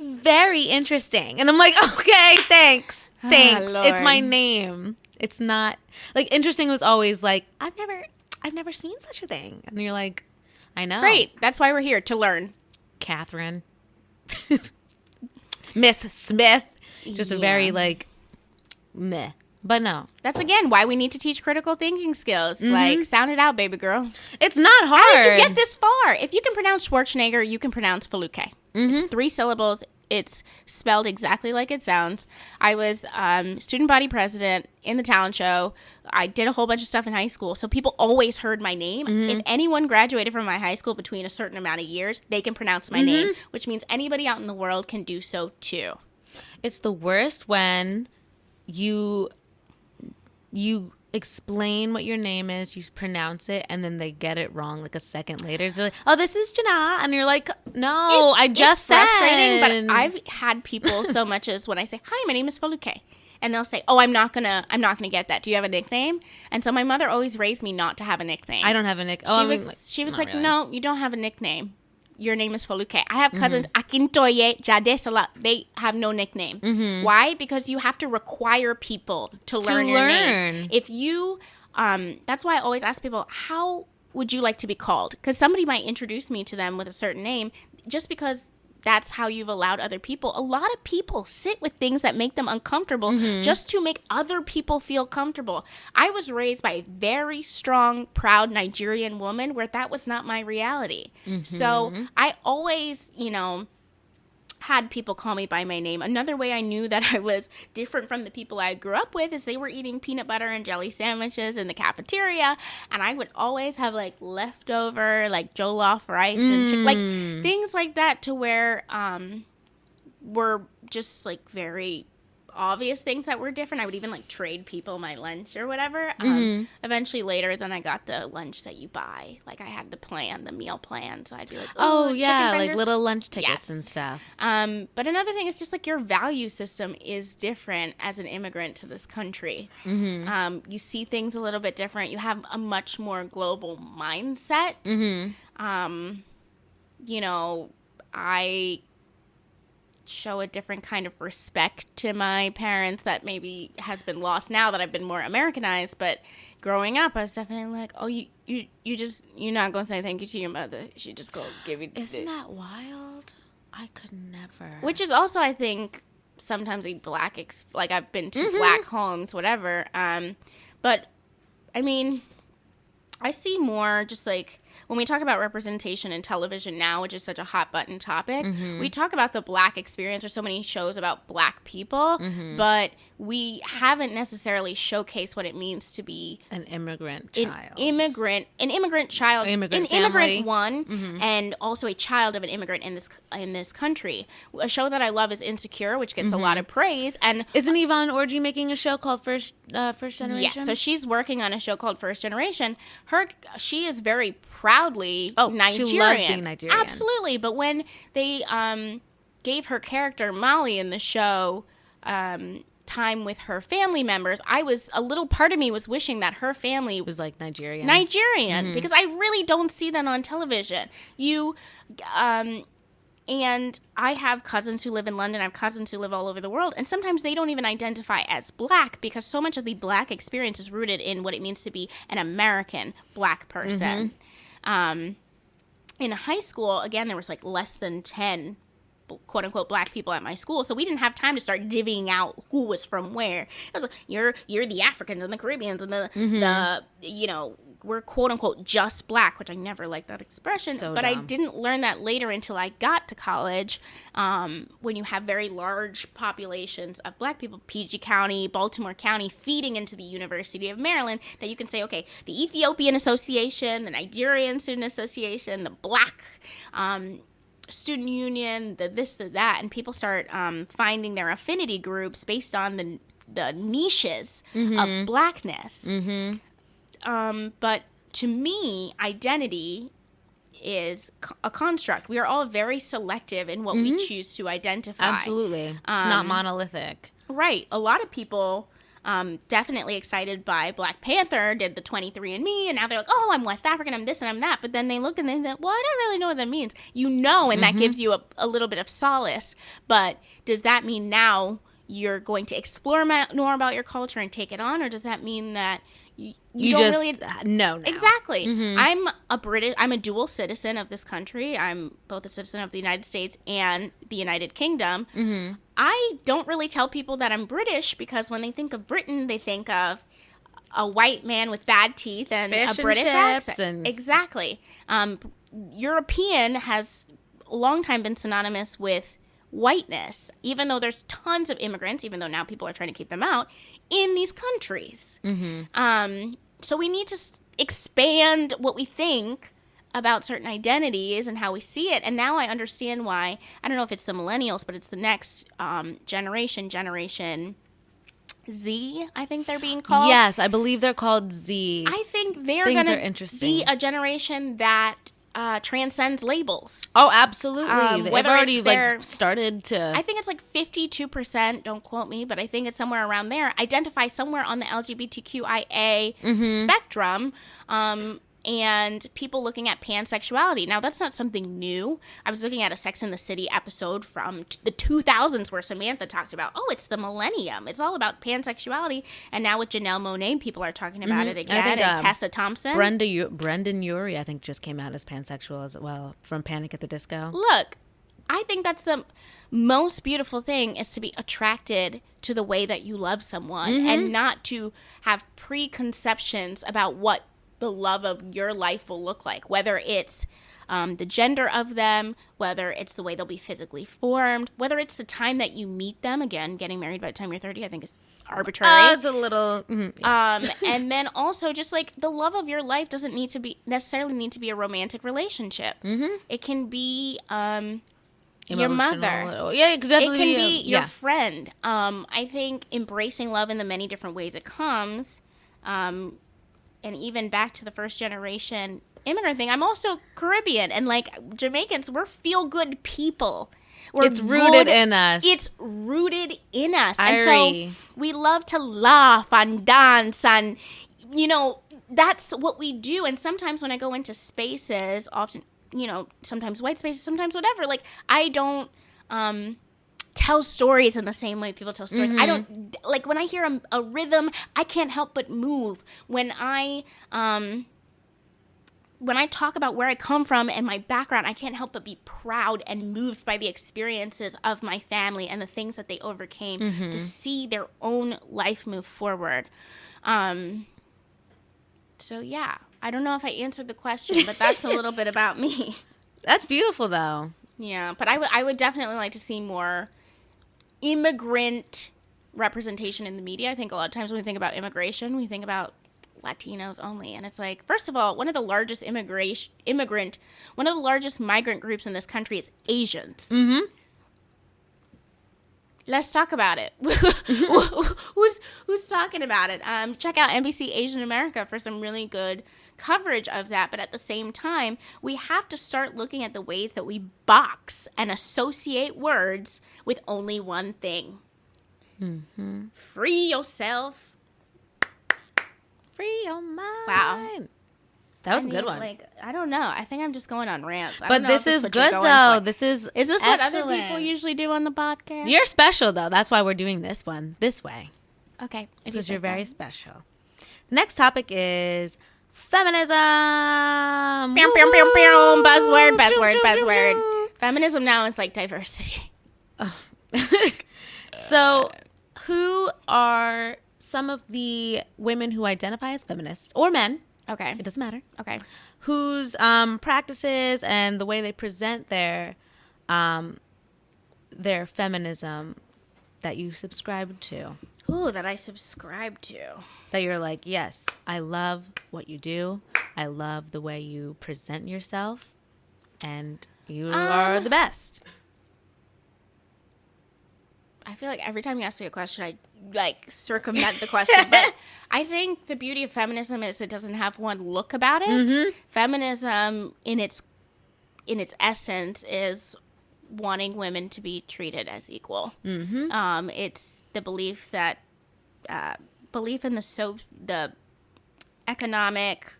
very interesting. And I'm like, okay, thanks. Thanks. It's my Lord. name. It's not like interesting was always like, I've never seen such a thing. And you're like, I know. Great. That's why we're here, to learn. Catherine. Miss Smith. Just a very, Yeah. like, meh. But no. That's, again, why we need to teach critical thinking skills. Like, sound it out, baby girl. It's not hard. How did you get this far? If you can pronounce Schwarzenegger, you can pronounce Foluke. It's 3 syllables. It's spelled exactly like it sounds. I was student body president in the talent show. I did a whole bunch of stuff in high school. So people always heard my name. If anyone graduated from my high school between a certain amount of years, they can pronounce my name, which means anybody out in the world can do so too. It's the worst when you explain what your name is, you pronounce it, and then they get it wrong like a second later. They're like, oh, this is Jana. And you're like, no, I just it's said. frustrating, but I've had people so much as when I say, hi, my name is Foluke. And they'll say, oh, I'm not gonna get that. Do you have a nickname? And so my mother always raised me not to have a nickname. I don't have a nickname. She was not like, really. no, you don't have a nickname. Your name is Foluke. I have cousins, Akintoye, Jadesala. They have no nickname. Why? Because you have to require people to learn your name. If you, that's why I always ask people, how would you like to be called? Because somebody might introduce me to them with a certain name just because that's how you've allowed other people. A lot of people sit with things that make them uncomfortable just to make other people feel comfortable. I was raised by a very strong, proud Nigerian woman where that was not my reality. So I always, had people call me by my name. Another way I knew that I was different from the people I grew up with is they were eating peanut butter and jelly sandwiches in the cafeteria, and I would always have like leftover like jollof rice and like things like that, to where were just like very obvious things that were different. I would even like trade people my lunch or whatever. Eventually later, then I got the lunch that you buy. Like I had the meal plan. So I'd be like, Oh, chicken yeah, like fingers. little lunch tickets Yes. and stuff. But another thing is just like your value system is different as an immigrant to this country. You see things a little bit different. You have a much more global mindset. I show a different kind of respect to my parents that maybe has been lost now that I've been more Americanized. But growing up, I was definitely like, oh, you're not going to say thank you to your mother. She just go give you. Isn't that wild? I could never. Which is also, I think, sometimes a black, like I've been to black homes, whatever. But I mean, I see more just like when we talk about representation in television now, which is such a hot button topic, Mm-hmm. we talk about the Black experience. There's so many shows about Black people, Mm-hmm. but we haven't necessarily showcased what it means to be An immigrant an child. immigrant child, Immigrant an family. immigrant one, Mm-hmm. and also a child of an immigrant in this country. A show that I love is Insecure, which gets a lot of praise, and Isn't Yvonne Orji making a show called First Generation? yes, so she's working on a show called First Generation. She is very proudly Nigerian. she loves being Nigerian. Absolutely, but when they gave her character Molly in the show time with her family members, a little part of me was wishing that her family It was like Nigerian. because I really don't see that on television. And I have cousins who live in London. I have cousins who live all over the world. And sometimes they don't even identify as Black because so much of the Black experience is rooted in what it means to be an American Black person. In high school, again, there was like less than 10 quote unquote Black people at my school, so we didn't have time to start divvying out who was from where. It was like, you're the Africans and the Caribbeans and the we're quote unquote just Black, which I never liked that expression. So but I dumb. didn't learn that later until I got to college, when you have very large populations of Black people, PG County, Baltimore County, feeding into the University of Maryland, that you can say, okay, the Ethiopian Association, the Nigerian Student Association, the Black Student Union, the this, the that, and people start finding their affinity groups based on the niches of Blackness. But to me, identity is a construct. We are all very selective in what we choose to identify. Absolutely. It's not monolithic. Right. A lot of people definitely excited by Black Panther, did the 23andMe, and now they're like, oh, I'm West African, I'm this and I'm that. But then they look and they say, well, I don't really know what that means. And that gives you a little bit of solace. But does that mean now you're going to explore more about your culture and take it on? Or does that mean that you don't just really know now. Exactly. I'm a dual citizen of this country. I'm both a citizen of the United States and the United Kingdom. I don't really tell people that I'm British because when they think of Britain, they think of a white man with bad teeth and Fish a and British chips accent. and- Exactly. European has a long time been synonymous with whiteness, even though there's tons of immigrants, even though now people are trying to keep them out, in these countries. So we need to expand what we think about certain identities and how we see it. And now I understand why, I don't know if it's the millennials, but it's the next Generation Z, I think they're being called. Yes, I believe they're called Z. I think they're Things going are to interesting. be a generation that transcends labels. Oh, absolutely. They've whether already it's their- started to. I think it's like 52%, don't quote me, but I think it's somewhere around there, identify somewhere on the LGBTQIA spectrum, and people looking at pansexuality. Now, that's not something new. I was looking at a Sex and the City episode from the 2000s where Samantha talked about, oh, it's the millennium. It's all about pansexuality. And now with Janelle Monáe, people are talking about it again. think, And Tessa Thompson. Brendan Urie, I think, just came out as pansexual as well from Panic at the Disco. Look, I think that's the most beautiful thing, is to be attracted to the way that you love someone and not to have preconceptions about what the love of your life will look like, whether it's the gender of them, whether it's the way they'll be physically formed, whether it's the time that you meet them. Again, getting married by the time you're 30, I think is arbitrary. It's a little. Yeah. And then also just like the love of your life doesn't necessarily need to be a romantic relationship. It can be your mother. Emotional. Yeah, it could definitely It can be your yeah. friend. I think embracing love in the many different ways it comes, and even back to the first generation immigrant thing, I'm also Caribbean, and like Jamaicans, we're feel-good people. It's rooted in us. It's rooted in us. Irie. And so we love to laugh and dance, and that's what we do. And sometimes when I go into spaces, often, sometimes white spaces, sometimes whatever, like I don't tell stories in the same way people tell stories. I don't, like when I hear a rhythm, I can't help but move. When I talk about where I come from and my background, I can't help but be proud and moved by the experiences of my family and the things that they overcame to see their own life move forward. So, yeah, I don't know if I answered the question, but that's a little bit about me. That's beautiful, though. Yeah, but I would definitely like to see more immigrant representation in the media. I think a lot of times when we think about immigration, we think about Latinos only. And it's like, first of all, one of the largest migrant groups in this country is Asians. Mm-hmm. Let's talk about it. Who's talking about it? Check out NBC Asian America for some really good coverage of that. But at the same time, we have to start looking at the ways that we box and associate words with only one thing. Mm-hmm. Free yourself. Free your mind. Wow. That was a good one. Like, I don't know. I think I'm just going on rants. But this is good, though. This is this what other people usually do on the podcast? You're special, though. That's why we're doing this one this way. Okay. Because you're very special. The next topic is feminism. Buzzword. Feminism now is like diversity. Oh. So, who are some of the women who identify as feminists, or men? Okay. It doesn't matter. Okay. Whose practices and the way they present their feminism that you subscribe to. Ooh, that I subscribe to. That you're like, yes, I love what you do. I love the way you present yourself. And you are the best. I feel like every time you ask me a question, I circumvent the question. But I think the beauty of feminism is it doesn't have one look about it. Mm-hmm. Feminism, in its essence, is wanting women to be treated as equal. Mm-hmm. It's the belief that belief in the economic,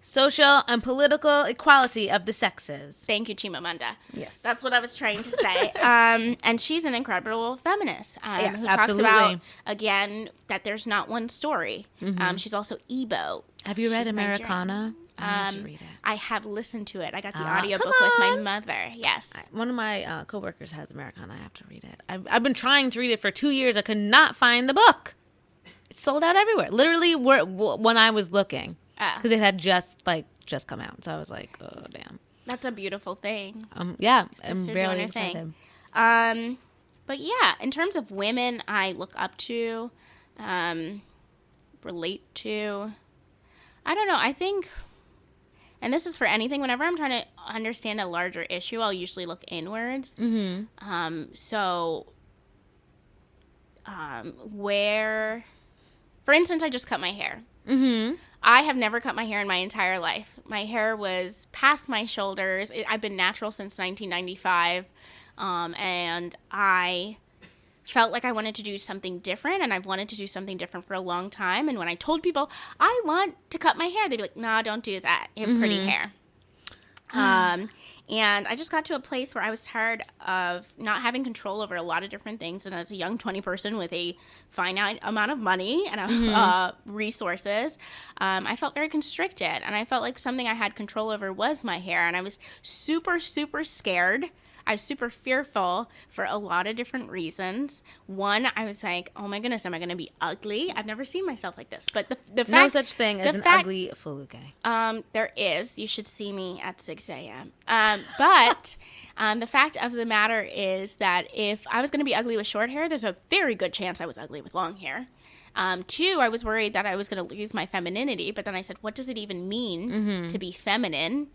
social, and political equality of the sexes. Thank you, Chimamanda. Yes. That's what I was trying to say. And she's an incredible feminist yes, who absolutely. talks about, again, that there's not one story. Mm-hmm. She's also Igbo. Have you read She's Americana? I need to read it. I have listened to it. I got the audiobook with my mother. Yes. One of my coworkers has Americana. I have to read it. I've been trying to read it for 2 years. I could not find the book. It's sold out everywhere. Literally, when I was looking. Because it had just come out. So I was like, oh, damn. That's a beautiful thing. Yeah, Sister I'm really doing her excited. thing. But yeah, in terms of women I look up to, relate to, I don't know. I think, and this is for anything, whenever I'm trying to understand a larger issue, I'll usually look inwards. Mm-hmm. Where, for instance, I just cut my hair. Mm-hmm. I have never cut my hair in my entire life. My hair was past my shoulders. I've been natural since 1995, and I felt like I wanted to do something different, and I've wanted to do something different for a long time. And when I told people, I want to cut my hair, they'd be like, nah, don't do that. You have pretty hair. And I just got to a place where I was tired of not having control over a lot of different things. And as a young 20 person with a finite amount of money and resources, I felt very constricted. And I felt like something I had control over was my hair. And I was super, super scared. I was super fearful for a lot of different reasons. One, I was like, oh my goodness, am I going to be ugly? I've never seen myself like this. But the fact... No such thing as an ugly Foluke. There is. You should see me at 6 a.m. But the fact of the matter is that if I was going to be ugly with short hair, there's a very good chance I was ugly with long hair. Two, I was worried that I was going to lose my femininity. But then I said, what does it even mean to be feminine?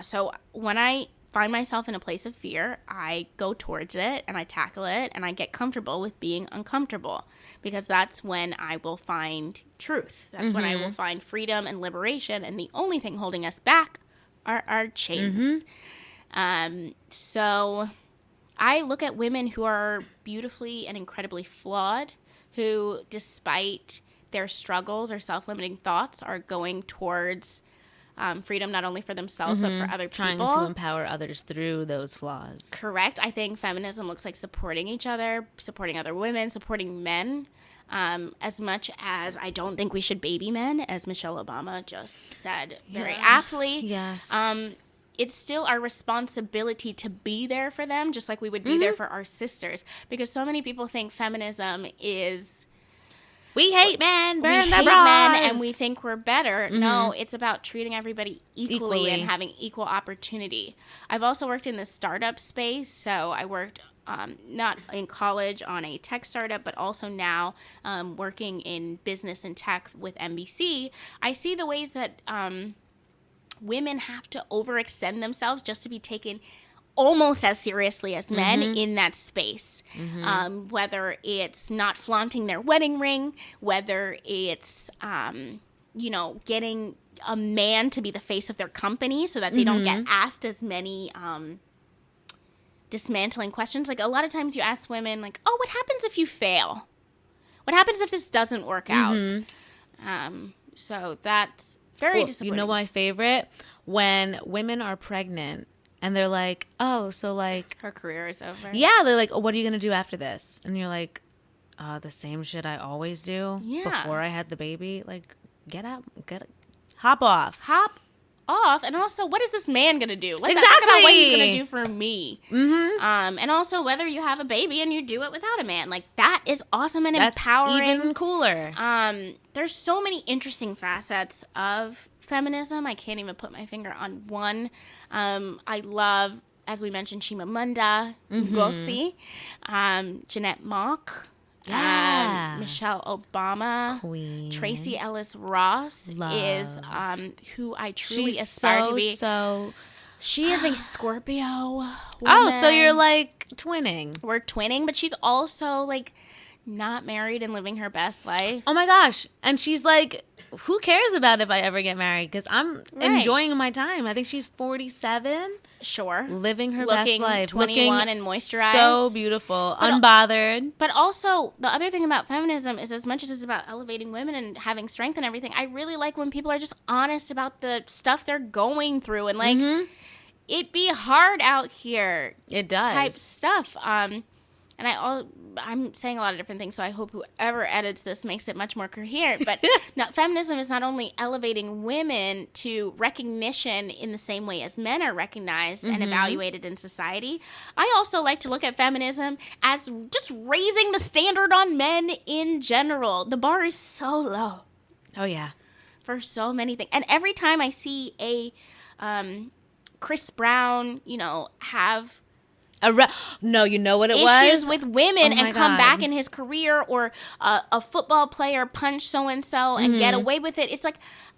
So when I find myself in a place of fear, I go towards it and I tackle it and I get comfortable with being uncomfortable, because that's when I will find truth. That's when I will find freedom and liberation, and the only thing holding us back are our chains. So I look at women who are beautifully and incredibly flawed, who despite their struggles or self-limiting thoughts are going towards freedom not only for themselves but for other people. Trying to empower others through those flaws. Correct. I think feminism looks like supporting each other, supporting other women, supporting men. As much as I don't think we should baby men, as Michelle Obama just said very aptly. Yes. it's still our responsibility to be there for them, just like we would be there for our sisters. Because so many people think feminism is... We hate men, burn we their hate bras. men, and we think we're better. No, it's about treating everybody equally and having equal opportunity. I've also worked in the startup space, so I worked not in college on a tech startup, but also now working in business and tech with NBC. I see the ways that women have to overextend themselves just to be taken almost as seriously as men in that space. Whether it's not flaunting their wedding ring, whether it's, getting a man to be the face of their company so that they don't get asked as many dismantling questions. Like, a lot of times you ask women, like, oh, what happens if you fail? What happens if this doesn't work out? So that's very disappointing. You know my favorite? When women are pregnant and they're like, oh, so like... her career is over. Yeah, they're like, oh, what are you going to do after this? And you're like, the same shit I always do before I had the baby. Like, hop off. And also, what is this man gonna do? Let's not talk about what he's gonna do for me. And also whether you have a baby and you do it without a man, like, that is awesome and empowering. Even cooler. There's so many interesting facets of feminism. I can't even put my finger on one. I love, as we mentioned, Chimamanda Ngozi, Jeanette Mock. Michelle Obama, Queen. Tracy Ellis Ross is who I truly She's aspire to be. She is a Scorpio woman. Oh, so you're like twinning. We're twinning, but she's also like not married and living her best life. Oh my gosh. And she's like, who cares about if I ever get married? Because I'm enjoying my time. I think she's 47. Sure. Living her best life. 21 and moisturized. So beautiful. Unbothered. But also, the other thing about feminism is, as much as it's about elevating women and having strength and everything, I really like when people are just honest about the stuff they're going through. And like, it be hard out here. It does. Type stuff. And I'm saying a lot of different things, so I hope whoever edits this makes it much more coherent. But feminism is not only elevating women to recognition in the same way as men are recognized and evaluated in society. I also like to look at feminism as just raising the standard on men in general. The bar is so low. Oh, yeah. For so many things. And every time I see a Chris Brown, have... No, you know what it issues was? with women and come God. back in his career, or a football player punch so-and-so and get away with it. It's like,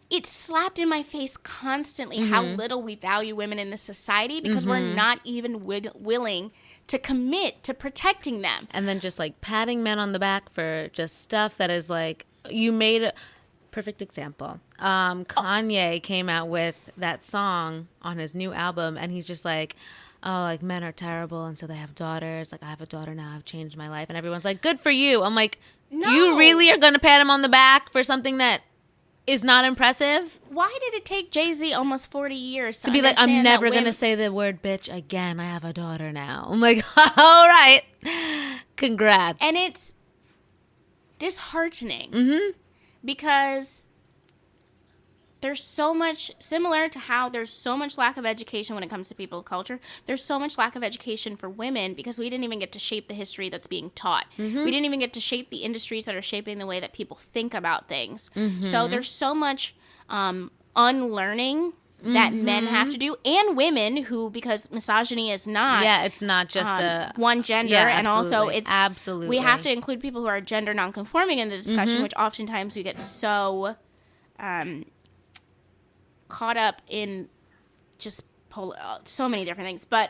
it's slapped in my face constantly how little we value women in this society because we're not even willing to commit to protecting them. And then just like patting men on the back for just stuff that is like, you made a perfect example. Kanye came out with that song on his new album and he's just like, oh, like, men are terrible, and so they have daughters. Like, I have a daughter now. I've changed my life. And everyone's like, good for you. I'm like, no. You really are going to pat him on the back for something that is not impressive? Why did it take Jay-Z almost 40 years to be like, I'm never going to say the word bitch again. I have a daughter now. I'm like, all right. Congrats. And it's disheartening. Because... there's so much, similar to how there's so much lack of education when it comes to people of culture, there's so much lack of education for women because we didn't even get to shape the history that's being taught. We didn't even get to shape the industries that are shaping the way that people think about things. So there's so much unlearning that men have to do, and women who, because misogyny is not... yeah, it's not just one gender, and also it's... absolutely. We have to include people who are gender nonconforming in the discussion, which oftentimes we get so... caught up in just so many different things, but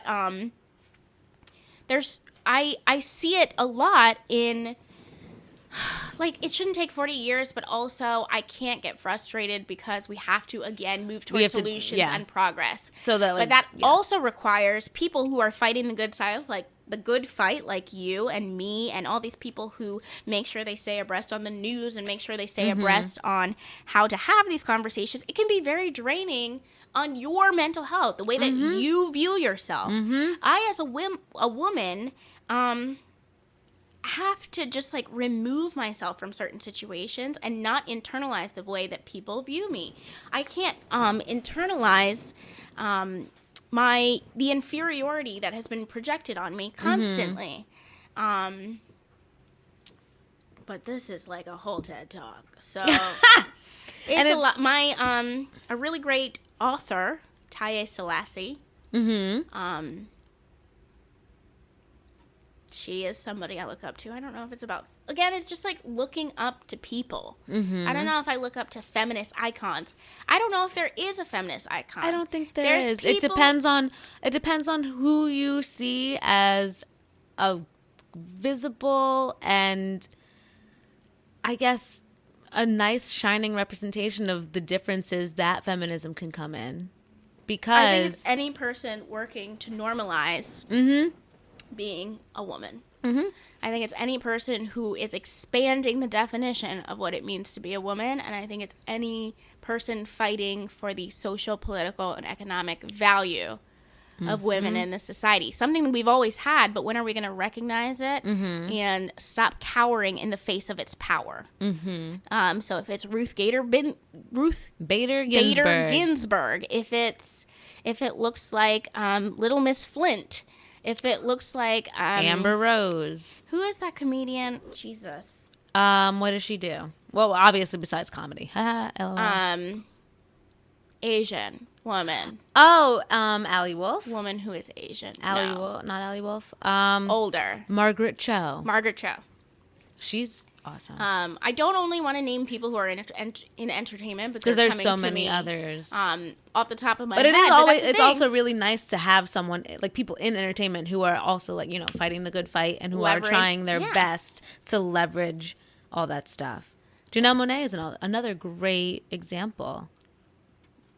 there's I see it a lot in, like, it shouldn't take 40 years, but also I can't get frustrated because we have to again move towards solutions and progress. So that, like, but that also requires people who are fighting the good side, like the good fight, like you and me and all these people who make sure they stay abreast on the news and make sure they stay abreast on how to have these conversations. It can be very draining on your mental health, the way that you view yourself. I, as a woman, have to just, like, remove myself from certain situations and not internalize the way that people view me. I can't internalize the inferiority that has been projected on me constantly. But this is like a whole TED Talk. So it's a lot. A really great author, Taye Selassie. She is somebody I look up to. I don't know if it's about, again, it's just like looking up to people. I don't know if I look up to feminist icons. I don't know if there is a feminist icon. I don't think there is. It depends on who you see as a visible and, I guess, a nice shining representation of the differences that feminism can come in. Because I think it's any person working to normalize being a woman. I think it's any person who is expanding the definition of what it means to be a woman, and I think it's any person fighting for the social, political, and economic value of women in this society. Something that we've always had, but when are we going to recognize it and stop cowering in the face of its power? So if it's Ruth Bader Ginsburg, if it looks like Little Miss Flint, if it looks like Amber Rose. Who is that comedian? Jesus. What does she do? Well, obviously besides comedy. Asian woman. Oh, Allie Wolf. Woman who is Asian. Not Allie Wolf. Older. Margaret Cho. She's awesome. I don't only want to name people who are in entertainment because there's so many others. Off the top of my head. But it's also really nice to have someone like people in entertainment who are also like, fighting the good fight and who are trying their best to leverage all that stuff. Janelle Monáe is another great example.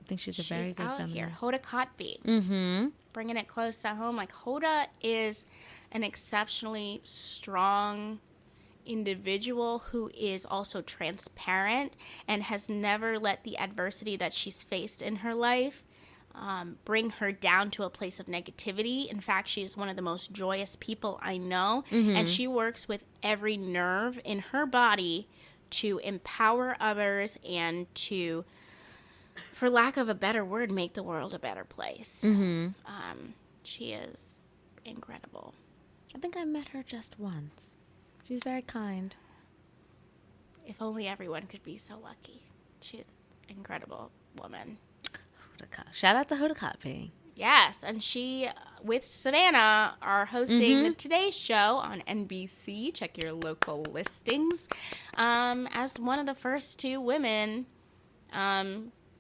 I think she's a very good feminist. Here. Hoda Kotb. Bringing it close to home. Like, Hoda is an exceptionally strong individual who is also transparent and has never let the adversity that she's faced in her life bring her down to a place of negativity. In fact, she is one of the most joyous people I know, and she works with every nerve in her body to empower others and to, for lack of a better word, make the world a better place. She is incredible. I think I met her just once. She's very kind. If only everyone could be so lucky. She's an incredible woman. Shout out to Hoda Kotb. Yes, and she, with Savannah, are hosting the Today Show on NBC. Check your local listings. As one of the first two women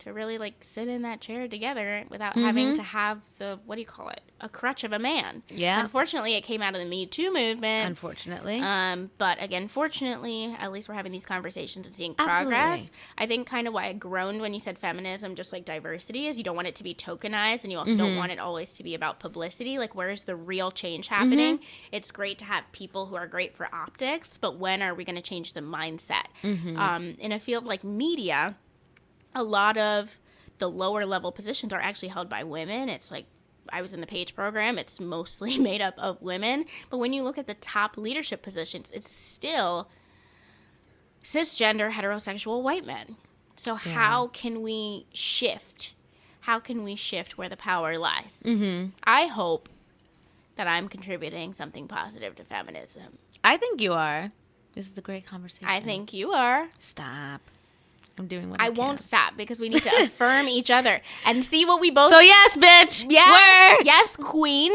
to really like sit in that chair together without having to have a crutch of a man. Yeah. Unfortunately, it came out of the Me Too movement. Unfortunately. But again, fortunately, at least we're having these conversations and seeing progress. Absolutely. I think kind of why I groaned when you said feminism, just like diversity, is you don't want it to be tokenized, and you also don't want it always to be about publicity. Like, where's the real change happening? It's great to have people who are great for optics, but when are we going to change the mindset? In a field like media, a lot of the lower level positions are actually held by women. It's like, I was in the Page program. It's mostly made up of women. But when you look at the top leadership positions, it's still cisgender, heterosexual white men. So how can we shift? How can we shift where the power lies? I hope that I'm contributing something positive to feminism. I think you are. This is a great conversation. I think you are. Stop. I'm doing what I can. Won't stop because we need to affirm each other and see what we both. So yes, bitch. Yes, yes, queen.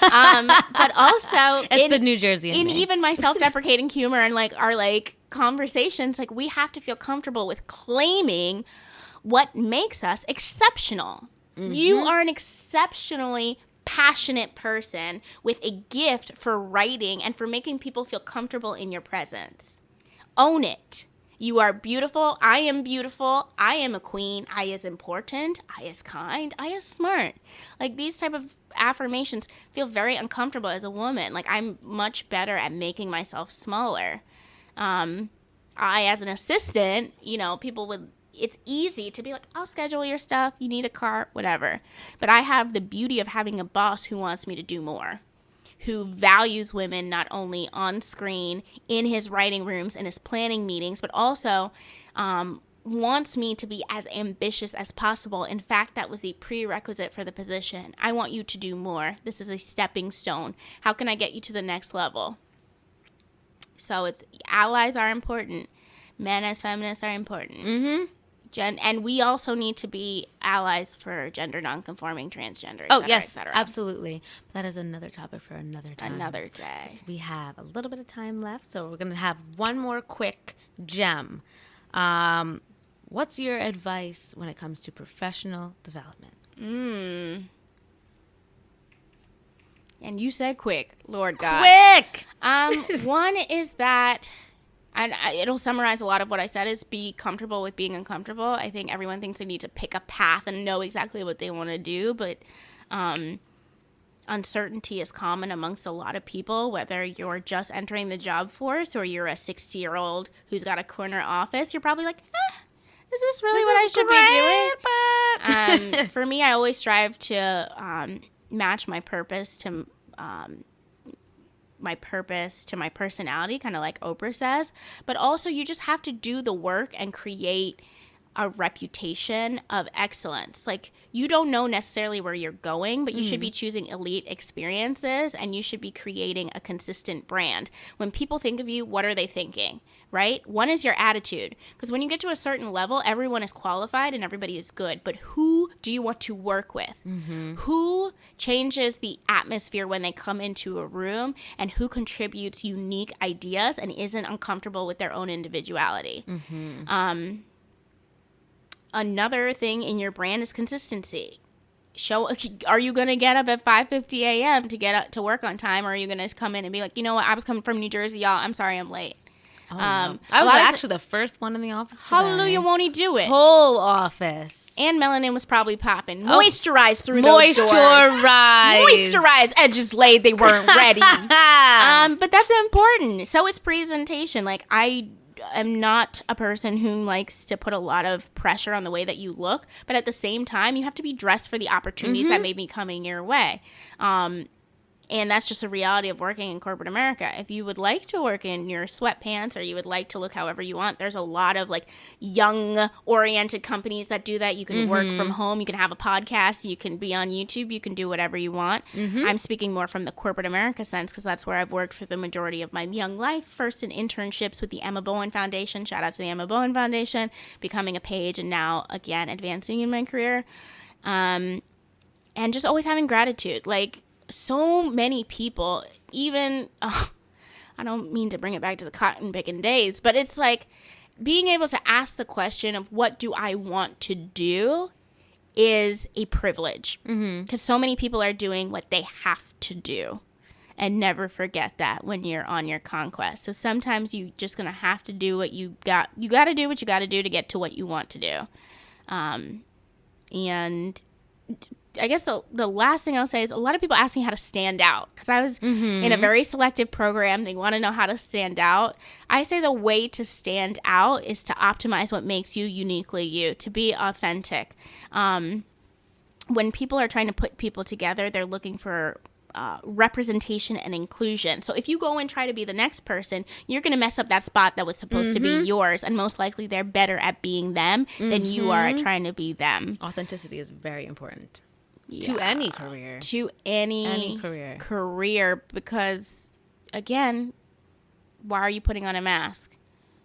But also, it's the New Jersey in me. Even my self-deprecating humor and like our like conversations, like we have to feel comfortable with claiming what makes us exceptional. You are an exceptionally passionate person with a gift for writing and for making people feel comfortable in your presence. Own it. You are beautiful. I am beautiful. I am a queen. I is important. I is kind. I is smart. Like, these type of affirmations feel very uncomfortable as a woman. Like, I'm much better at making myself smaller. I, as an assistant, it's easy to be like, I'll schedule your stuff. You need a car, whatever. But I have the beauty of having a boss who wants me to do more, who values women not only on screen, in his writing rooms, in his planning meetings, but also wants me to be as ambitious as possible. In fact, that was the prerequisite for the position. I want you to do more. This is a stepping stone. How can I get you to the next level? So it's allies are important. Men as feminists are important. Mm-hmm. And we also need to be allies for gender nonconforming, transgender, et Oh, cetera, yes, et cetera. absolutely. That is another topic for another time. Another day. So we have a little bit of time left, so we're going to have one more quick gem. What's your advice when it comes to professional development? And you said quick, Lord God. Quick! One is that, and it'll summarize a lot of what I said, is be comfortable with being uncomfortable. I think everyone thinks they need to pick a path and know exactly what they want to do, but uncertainty is common amongst a lot of people, whether you're just entering the job force or you're a 60-year-old who's got a corner office. You're probably like, is this really what I should be doing? For me, I always strive to match my purpose to my personality, kind of like Oprah says. But also, you just have to do the work and create a reputation of excellence. Like, you don't know necessarily where you're going, but you should be choosing elite experiences, and you should be creating a consistent brand. When people think of you, what are they thinking, right? One is your attitude, because when you get to a certain level, everyone is qualified and everybody is good, but who do you want to work with? Who changes the atmosphere when they come into a room, and who contributes unique ideas and isn't uncomfortable with their own individuality? Another thing in your brand is consistency. Are you going to get up at 5:50 a.m. to get up to work on time, or are you going to come in and be like, you know what, I was coming from New Jersey, y'all, I'm sorry I'm late. Oh, no. I was actually the first one in the office today. Hallelujah, won't he do it? Whole office. And melanin was probably popping. Moisturize through those doors. Moisturize. Edges laid, they weren't ready. But that's important. So is presentation. Like, I am not a person who likes to put a lot of pressure on the way that you look, but at the same time, you have to be dressed for the opportunities that may be coming your way. And that's just a reality of working in corporate America. If you would like to work in your sweatpants, or you would like to look however you want, there's a lot of like young-oriented companies that do that. You can work from home. You can have a podcast. You can be on YouTube. You can do whatever you want. I'm speaking more from the corporate America sense, because that's where I've worked for the majority of my young life. First in internships with the Emma Bowen Foundation. Shout out to the Emma Bowen Foundation. Becoming a page, and now, again, advancing in my career. And just always having gratitude. Like, so many people, even, I don't mean to bring it back to the cotton picking days, but it's like being able to ask the question of what do I want to do is a privilege, because so many people are doing what they have to do, and never forget that when you're on your conquest. So sometimes you just gonna have to do what you got to do what you got to do to get to what you want to do. And I guess the last thing I'll say is, a lot of people ask me how to stand out, because I was in a very selective program. They want to know how to stand out. I say the way to stand out is to optimize what makes you uniquely you, to be authentic. When people are trying to put people together, they're looking for representation and inclusion. So if you go and try to be the next person, you're going to mess up that spot that was supposed to be yours, and most likely they're better at being them than you are at trying to be them. Authenticity is very important. To any career. To any career. Because, again, why are you putting on a mask?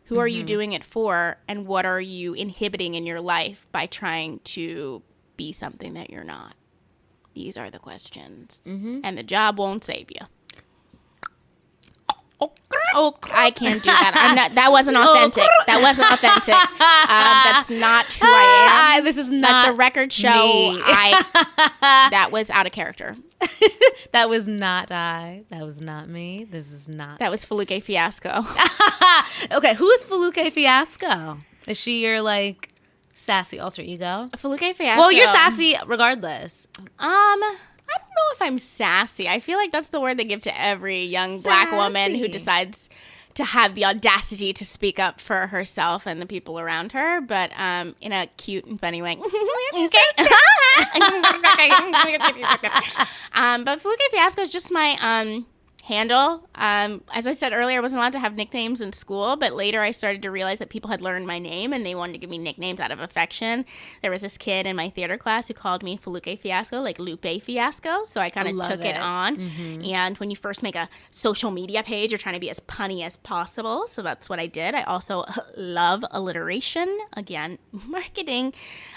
Who are you doing it for? And what are you inhibiting in your life by trying to be something that you're not? These are the questions. And the job won't save you. I can't do that. I'm not. That wasn't authentic. That wasn't authentic. That's not who I am. This is not. Let the record show. Me. That was out of character. That was not I. That was not me. This is not. That was Foluke Fiasco. Okay, who's Foluke Fiasco? Is she your like sassy alter ego? Foluke Fiasco. Well, you're sassy regardless. I don't know if I'm sassy. I feel like that's the word they give to every young black woman who decides to have the audacity to speak up for herself and the people around her, but in a cute and funny way. But Foluke Fiasco is just my Handle. As I said earlier, I wasn't allowed to have nicknames in school, but later I started to realize that people had learned my name and they wanted to give me nicknames out of affection. There was this kid in my theater class who called me Foluke Fiasco, like Lupe Fiasco. So I kind of took it on. And when you first make a social media page, you're trying to be as punny as possible. So that's what I did. I also love alliteration. Again, marketing.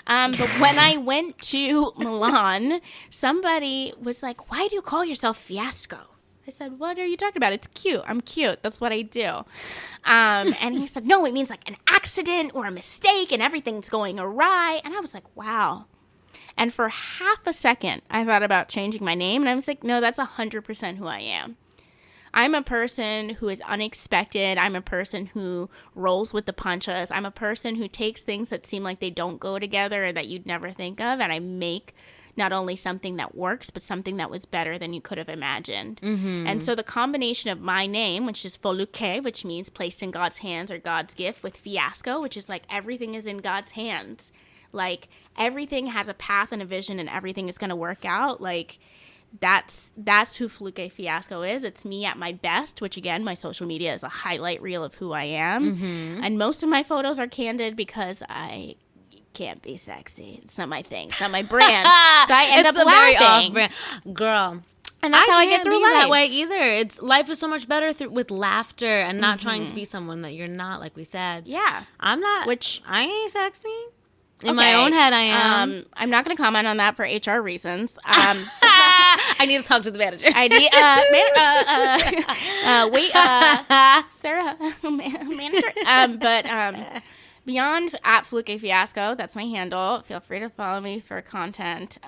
But when I went to Milan, somebody was like, why do you call yourself Fiasco? I said, what are you talking about? It's cute. I'm cute. That's what I do. And he said, no, it means like an accident or a mistake and everything's going awry. And I was like, wow. And for half a second, I thought about changing my name. And I was like, no, that's 100% who I am. I'm a person who is unexpected. I'm a person who rolls with the punches. I'm a person who takes things that seem like they don't go together or that you'd never think of, and I make not only something that works, but something that was better than you could have imagined. And so the combination of my name, which is Foluke, which means placed in God's hands or God's gift, with Fiasco, which is like everything is in God's hands. Like everything has a path and a vision and everything is going to work out. Like that's who Foluke Fiasco is. It's me at my best, which again, my social media is a highlight reel of who I am. And most of my photos are candid because I can't be sexy. It's not my thing. It's not my brand. So I end up laughing. Very off-brand. Girl. And that's how I get through life. That way either. Life is so much better with laughter and not trying to be someone that you're not, like we said. Yeah. I'm not. Which I ain't sexy. In my own head, I am. I'm not going to comment on that for HR reasons. I need to talk to the manager. I need Sarah, manager. But beyond at Fluke Fiasco, that's my handle. Feel free to follow me for content.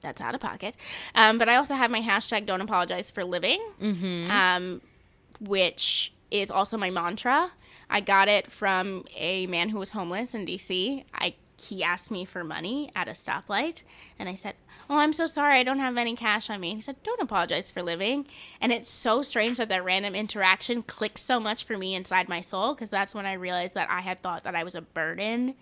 That's out of pocket. But I also have my hashtag Don't Apologize for Living, which is also my mantra. I got it from a man who was homeless in D.C. He asked me for money at a stoplight, and I said, oh, I'm so sorry, I don't have any cash on me. And he said, don't apologize for living. And it's so strange that random interaction clicked so much for me inside my soul, because that's when I realized that I had thought that I was a burden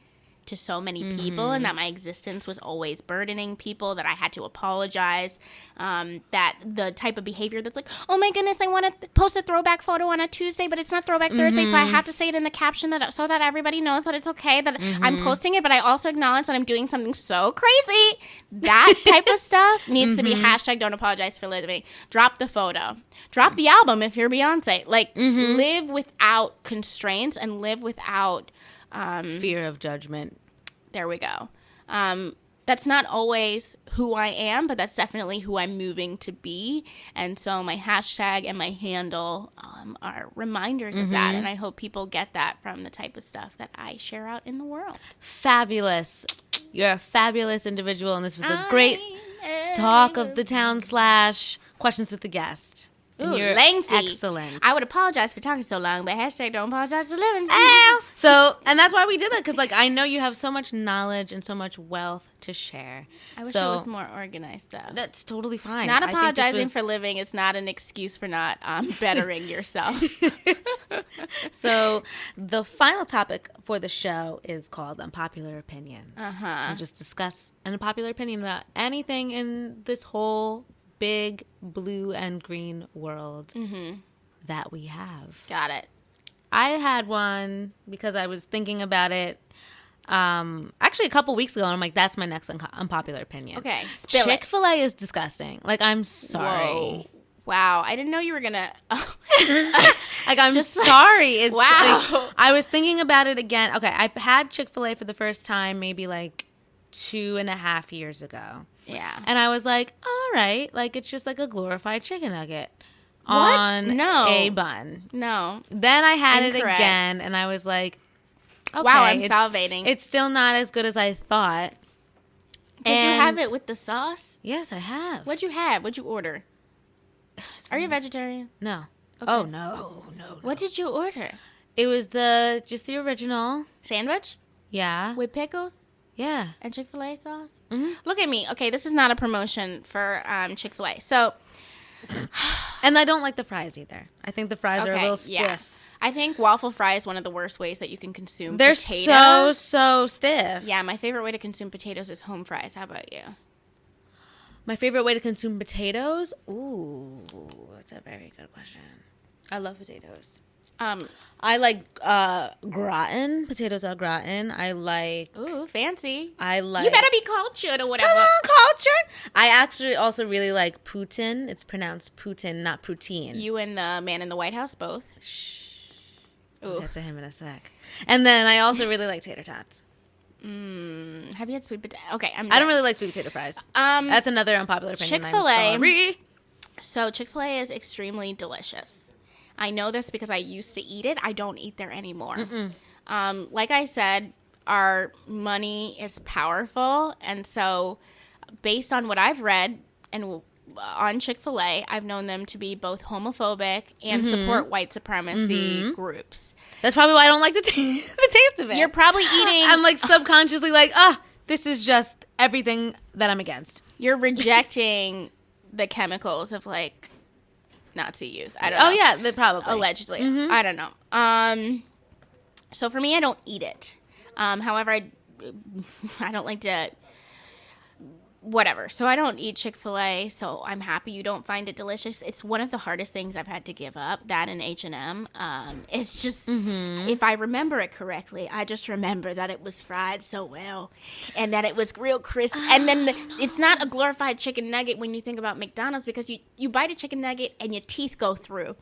to so many people and that my existence was always burdening people, that I had to apologize, that the type of behavior that's like, oh my goodness, I want to post a throwback photo on a Tuesday, but it's not Throwback Thursday, so I have to say it in the caption so that everybody knows that it's okay that I'm posting it, but I also acknowledge that I'm doing something so crazy. That type of stuff needs to be hashtag Don't Apologize for Living. Drop the photo. Drop the album if you're Beyonce. Like, live without constraints and live without fear of judgment. There we go. That's not always who I am, but that's definitely who I'm moving to be. And so my hashtag and my handle are reminders of that. And I hope people get that from the type of stuff that I share out in the world. Fabulous. You're a fabulous individual. And this was a great talk of the town / questions with the guest. Ooh, lengthy. Excellent. I would apologize for talking so long, but hashtag Don't Apologize for Living. So, and that's why we did that, because like I know you have so much knowledge and so much wealth to share. I wish I was more organized, though. That's totally fine. Not apologizing for living is not an excuse for not bettering yourself. So, the final topic for the show is called Unpopular Opinions. We'll just discuss an unpopular opinion about anything in this whole big blue and green world that we have. Got it. I had one because I was thinking about it actually a couple weeks ago, and I'm like, that's my next unpopular opinion. Okay, Chick-fil-A is disgusting. Like, I'm sorry. Whoa. Wow, I didn't know you were gonna. Like, I'm just sorry. It's wow. Like, I was thinking about it again. Okay, I've had Chick-fil-A for the first time maybe like 2.5 years ago. Yeah. And I was like, all right, like it's just like a glorified chicken nugget on a bun. No. Then I had it again, and I was like, okay, wow, I'm salivating. It's still not as good as I thought. Did you have it with the sauce? Yes, I have. What'd you have? What'd you order? Are you a vegetarian? No. Okay. Oh, no. What did you order? It was just the original. Sandwich? Yeah. With pickles? Yeah. And Chick-fil-A sauce? Look at me. Okay, this is not a promotion for Chick-fil-A. So, and I don't like the fries either. I think the fries are a little stiff. Yeah. I think waffle fry is one of the worst ways that you can consume They're potatoes. so stiff. Yeah, my favorite way to consume potatoes is home fries. How about you? My favorite way to consume potatoes? Ooh, that's a very good question. I love potatoes. I like gratin, potatoes au gratin. I like. Ooh, fancy. I like. You better be cultured or whatever. Come on, culture. I actually also really like poutine. It's pronounced Putin, not poutine. You and the man in the White House both. Shh. Ooh. We'll get to him in a sec. And then I also really like tater tots. Have you had sweet potato? Okay, I don't really like sweet potato fries. That's another unpopular opinion. Chick-fil-A. I'm sorry. So Chick-fil-A is extremely delicious. I know this because I used to eat it. I don't eat there anymore. Like I said, our money is powerful. And so based on what I've read and on Chick-fil-A, I've known them to be both homophobic and support white supremacy groups. That's probably why I don't like the taste of it. You're probably eating... I'm like subconsciously like, this is just everything that I'm against. You're rejecting the chemicals of like Nazi youth. I don't know. Oh yeah, probably. Allegedly. I don't know. So for me, I don't eat it. However, I don't like to... Whatever. So I don't eat Chick-fil-A, so I'm happy you don't find it delicious. It's one of the hardest things I've had to give up, that and H&M. It's just, if I remember it correctly, I just remember that it was fried so well and that it was real crisp. And then it's not a glorified chicken nugget when you think about McDonald's, because you bite a chicken nugget and your teeth go through.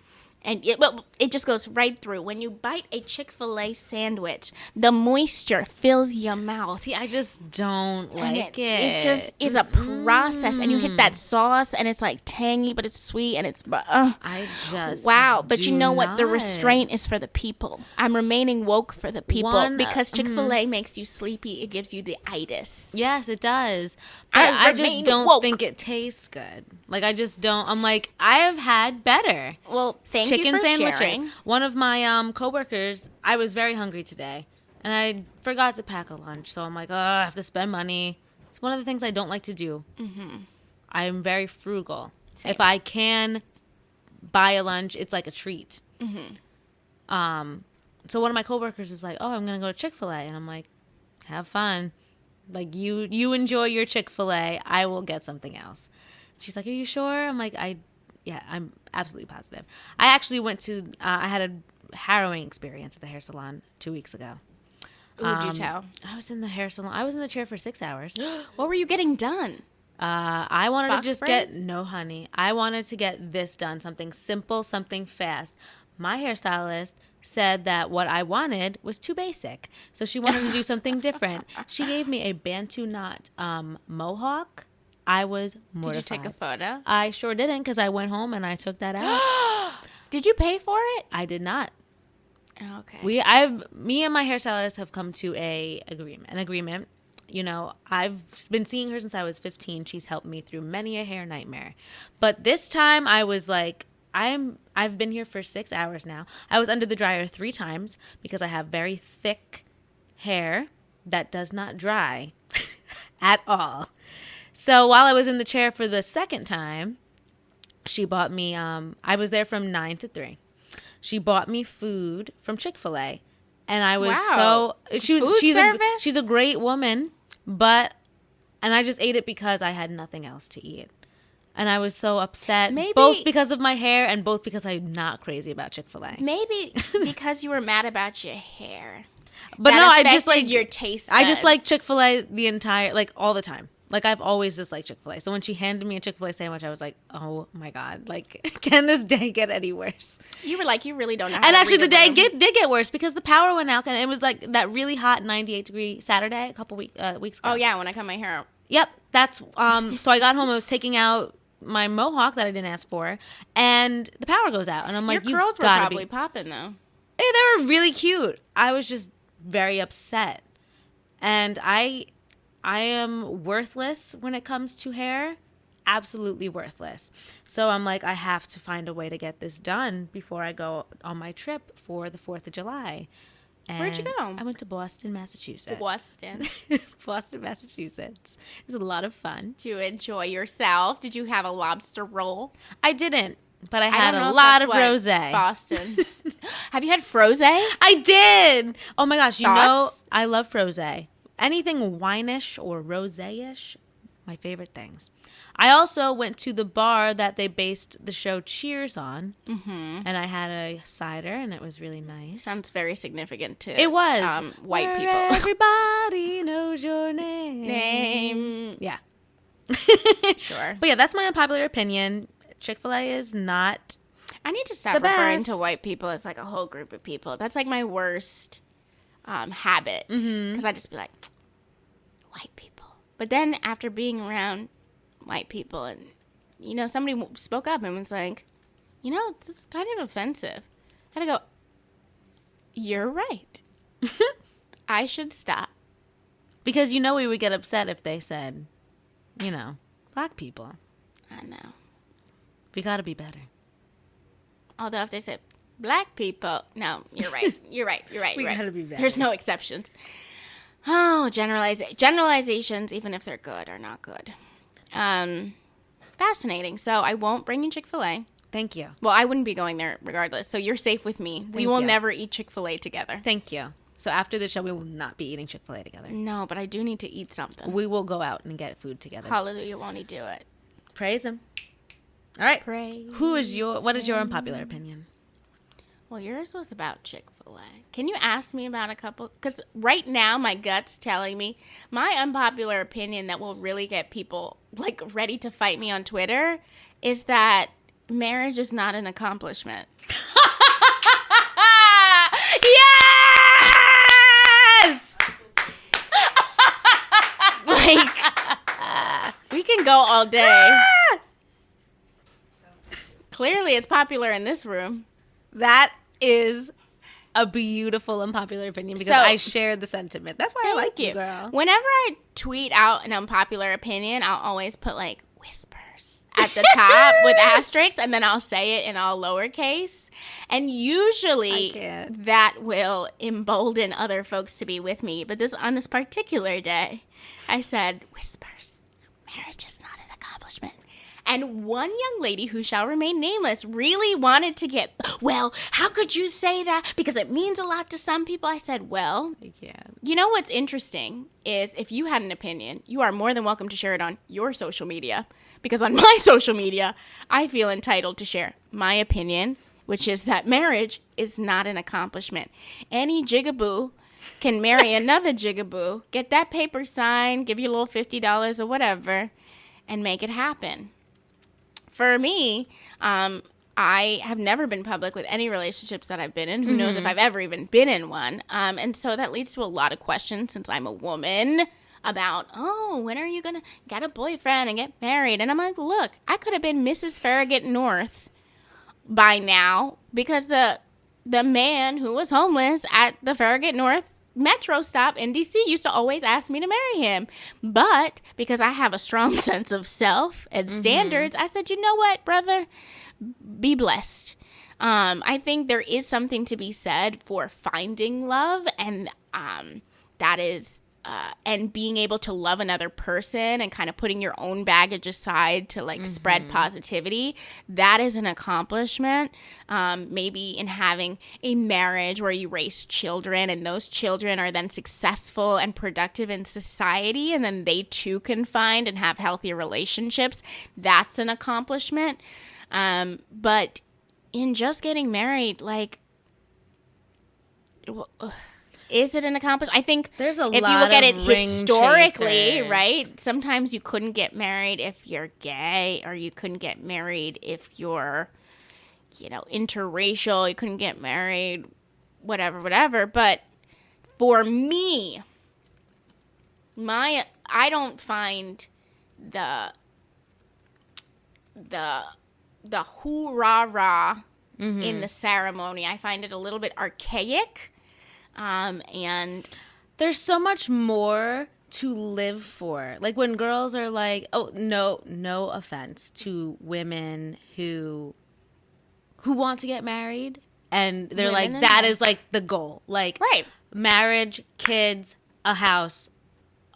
And it just goes right through. When you bite a Chick-fil-A sandwich, the moisture fills your mouth. See, I just don't like it. It just is a process. And you hit that sauce, and it's like tangy, but it's sweet, and it's... I just wow. But you know what? The not. restraint is for the people. I'm remaining woke for the people. Because Chick-fil-A makes you sleepy. It gives you the itis. Yes, it does. But I just don't woke. think it tastes good. Like, I just don't. I'm like, I have had better. Well, thank Chicken you for sandwiches. sharing. One of my coworkers, I was very hungry today, and I forgot to pack a lunch. So I'm like, I have to spend money. It's one of the things I don't like to do. I'm very frugal. Same. If I can buy a lunch, it's like a treat. So one of my coworkers was like, I'm gonna go to Chick-fil-A, and I'm like, have fun. Like, you enjoy your Chick-fil-A. I will get something else. She's like, are you sure? I'm like, I'm absolutely positive. I actually went to, I had a harrowing experience at the hair salon 2 weeks ago. Ooh, do tell. I was in the hair salon. I was in the chair for 6 hours. What were you getting done? I wanted Box to just braids? no, honey. I wanted to get this done, something simple, something fast. My hairstylist said that what I wanted was too basic. So she wanted to do something different. She gave me a Bantu knot mohawk. I was mortified. Did you take a photo? I sure didn't, because I went home and I took that out. Did you pay for it? I did not. Okay. Me and my hairstylist have come to an agreement. You know, I've been seeing her since I was 15. She's helped me through many a hair nightmare. But this time I was like, I've been here for 6 hours now. I was under the dryer 3 times because I have very thick hair that does not dry at all. So while I was in the chair for the second time, she bought me, I was there from 9 to 3. She bought me food from Chick-fil-A. And I was she's a great woman, and I just ate it because I had nothing else to eat. And I was so upset, both because of my hair and both because I'm not crazy about Chick-fil-A. Maybe because you were mad about your hair. But that no, I just affected like your taste I just buds. like Chick-fil-A all the time. Like, I've always disliked Chick-fil-A. So when she handed me a Chick-fil-A sandwich, I was like, oh my God, like, can this day get any worse? You were like, you really don't know how And to actually, the read a day room. did get worse because the power went out, and it was like that really hot 98-degree Saturday a couple weeks ago. Oh, yeah, when I cut my hair out. Yep, that's so I got home. I was taking out my mohawk that I didn't ask for, and the power goes out, and I'm like, your curls were probably popping though. Hey, they were really cute. I was just very upset, and I am worthless when it comes to hair. Absolutely worthless. So I'm like, I have to find a way to get this done before I go on my trip for the 4th of July. And where'd you go? I went to Boston, Massachusetts. Boston. Boston, Massachusetts. It was a lot of fun. Did you enjoy yourself? Did you have a lobster roll? I didn't, but I don't had know a if lot that's of what rosé. Boston. Have you had frosé? I did. Oh my gosh, you know, Thoughts? I love frosé. Anything wine-ish or rosé-ish, my favorite things. I also went to the bar that they based the show Cheers on, and I had a cider, and it was really nice. Sounds very significant to It was white Where people. Everybody knows your name. Yeah. Sure. But yeah, that's my unpopular opinion. Chick-fil-A is not. I need to stop The referring best. to white people as like a whole group of people. That's like my worst habit. Because I just be like, white people. But then after being around white people and, you know, somebody spoke up and was like, you know, this is kind of offensive. And I go, you're right. I should stop. Because you know we would get upset if they said, you know, black people. I know. We got to be better. Although if they said black people, no, you're right. You're right. You're right. We You're right. gotta be better. There's no exceptions. Oh, generalizations, even if they're good, are not good. Fascinating. So I won't bring you Chick-fil-A. Thank you. Well, I wouldn't be going there regardless. So you're safe with me. We Thank will you. never eat Chick-fil-A together. Thank you. So after the show, we will not be eating Chick-fil-A together. No, but I do need to eat something. We will go out and get food together. Hallelujah, won't he do it? Praise him. All right. Praise What is your unpopular opinion? Well, yours was about Chick-fil-A. Can you ask me about a couple? Because right now, my gut's telling me my unpopular opinion that will really get people like ready to fight me on Twitter is that marriage is not an accomplishment. Yes! Like, we can go all day. Clearly, it's popular in this room. That is a beautiful unpopular opinion because So- I share the sentiment. That's why I like you, girl. Whenever I tweet out an unpopular opinion, I'll always put like whispers at the top with asterisks, and then I'll say it in all lowercase. And usually I can't. that will embolden other folks to be with me. But on this particular day, I said, whispers, marriage is not an accomplishment. And one young lady who shall remain nameless really wanted to get, well, how could you say that? Because it means a lot to some people. I said, well, I can't. you know what's interesting is if you had an opinion, you are more than welcome to share it on your social media. Because on my social media, I feel entitled to share my opinion, which is that marriage is not an accomplishment. Any jigaboo can marry another jigaboo, get that paper signed, give you a little $50 or whatever, and make it happen. For me, I have never been public with any relationships that I've been in. Who knows if I've ever even been in one. And so that leads to a lot of questions since I'm a woman about, oh, when are you going to get a boyfriend and get married? And I'm like, look, I could have been Mrs. Farragut North by now because the man who was homeless at the Farragut North metro stop in DC used to always ask me to marry him. But because I have a strong sense of self and standards, I said, you know what, brother? Be blessed. I think there is something to be said for finding love, and that is and being able to love another person and kind of putting your own baggage aside to like spread positivity. That is an accomplishment. Maybe in having a marriage where you raise children and those children are then successful and productive in society, and then they too can find and have healthy relationships. That's an accomplishment. But in just getting married, like, is it an accomplishment? I think There's a if you lot look at of it ring historically, chasers. right? Sometimes you couldn't get married if you're gay, or you couldn't get married if you're, you know, interracial. You couldn't get married, whatever. But for me, I don't find the hoorah in the ceremony. I find it a little bit archaic. And There's so much more to live for. Like when girls are like, oh, no offense to women who want to get married, and they're Women like, and that men. is like the goal. Like right. marriage, kids, a house.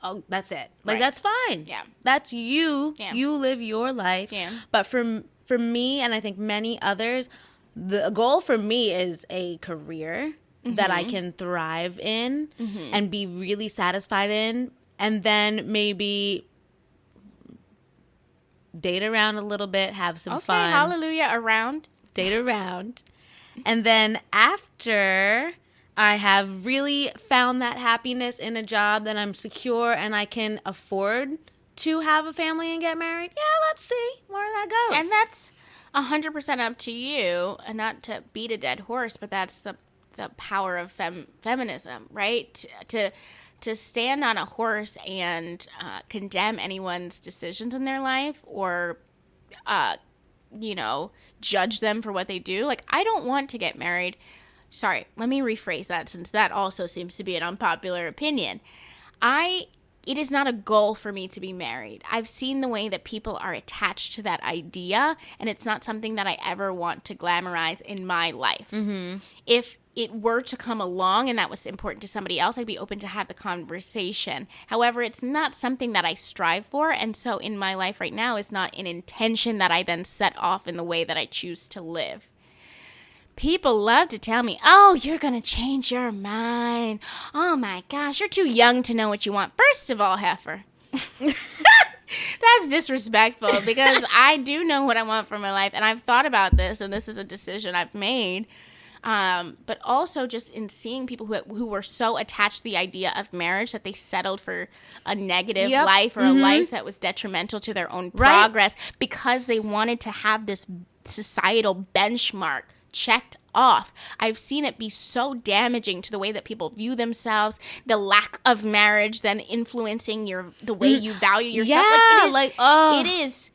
Oh, that's it. Like Right. that's fine. Yeah. That's you. Yeah. You live your life. Yeah. But for me, and I think many others, the goal for me is a career that I can thrive in and be really satisfied in, and then maybe date around a little bit, have some Okay, fun. hallelujah, around. Date around. And then after I have really found that happiness in a job that I'm secure and I can afford to have a family and get married, let's see where that goes. And that's 100% up to you, and not to beat a dead horse, but that's the power of feminism, right? To stand on a horse and condemn anyone's decisions in their life, or judge them for what they do. Like, I don't want to get married. Sorry, let me rephrase that, since that also seems to be an unpopular opinion. It is not a goal for me to be married. I've seen the way that people are attached to that idea, and it's not something that I ever want to glamorize in my life. Mm-hmm. If it were to come along and that was important to somebody else, I'd be open to have the conversation. However, it's not something that I strive for, and so in my life right now is not an intention that I then set off in the way that I choose to live. People love to tell me, oh, you're going to change your mind. Oh, my gosh, you're too young to know what you want. First of all, heifer, that's disrespectful, because I do know what I want for my life, and I've thought about this, and this is a decision I've made. But also just in seeing people who were so attached to the idea of marriage that they settled for a negative life, or a life that was detrimental to their own progress, because they wanted to have this societal benchmark checked off. I've seen it be so damaging to the way that people view themselves, the lack of marriage then influencing the way you value yourself. It is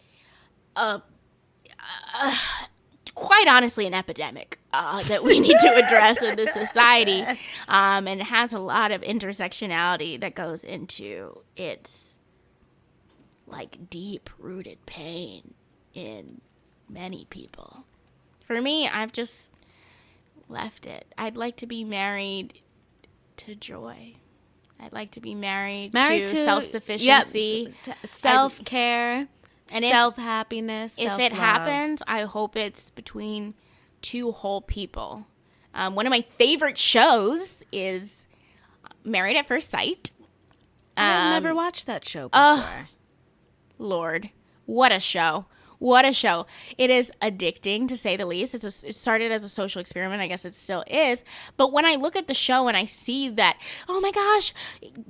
quite honestly an epidemic that we need to address in this society, and it has a lot of intersectionality that goes into its like deep-rooted pain in many people. For me, I've just left it. I'd like to be married to joy. I'd like to be married to self-sufficiency, self-care, and self-happiness, if it happens, I hope it's between two whole people. One of my favorite shows is Married at First Sight. I've never watched that show before. Lord, what a show. What a show. It is addicting, to say the least. It started as a social experiment. I guess it still is. But when I look at the show and I see that, oh my gosh,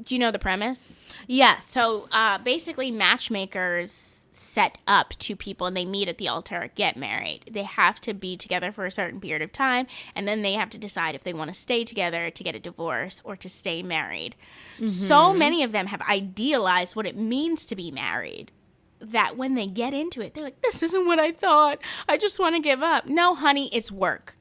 do you know the premise? Yes. So basically matchmakers set up two people and they meet at the altar, get married. They have to be together for a certain period of time, and then they have to decide if they want to stay together to get a divorce or to stay married. Mm-hmm. So many of them have idealized what it means to be married, that when they get into it, they're like, this isn't what I thought. I just want to give up. No, honey, it's work.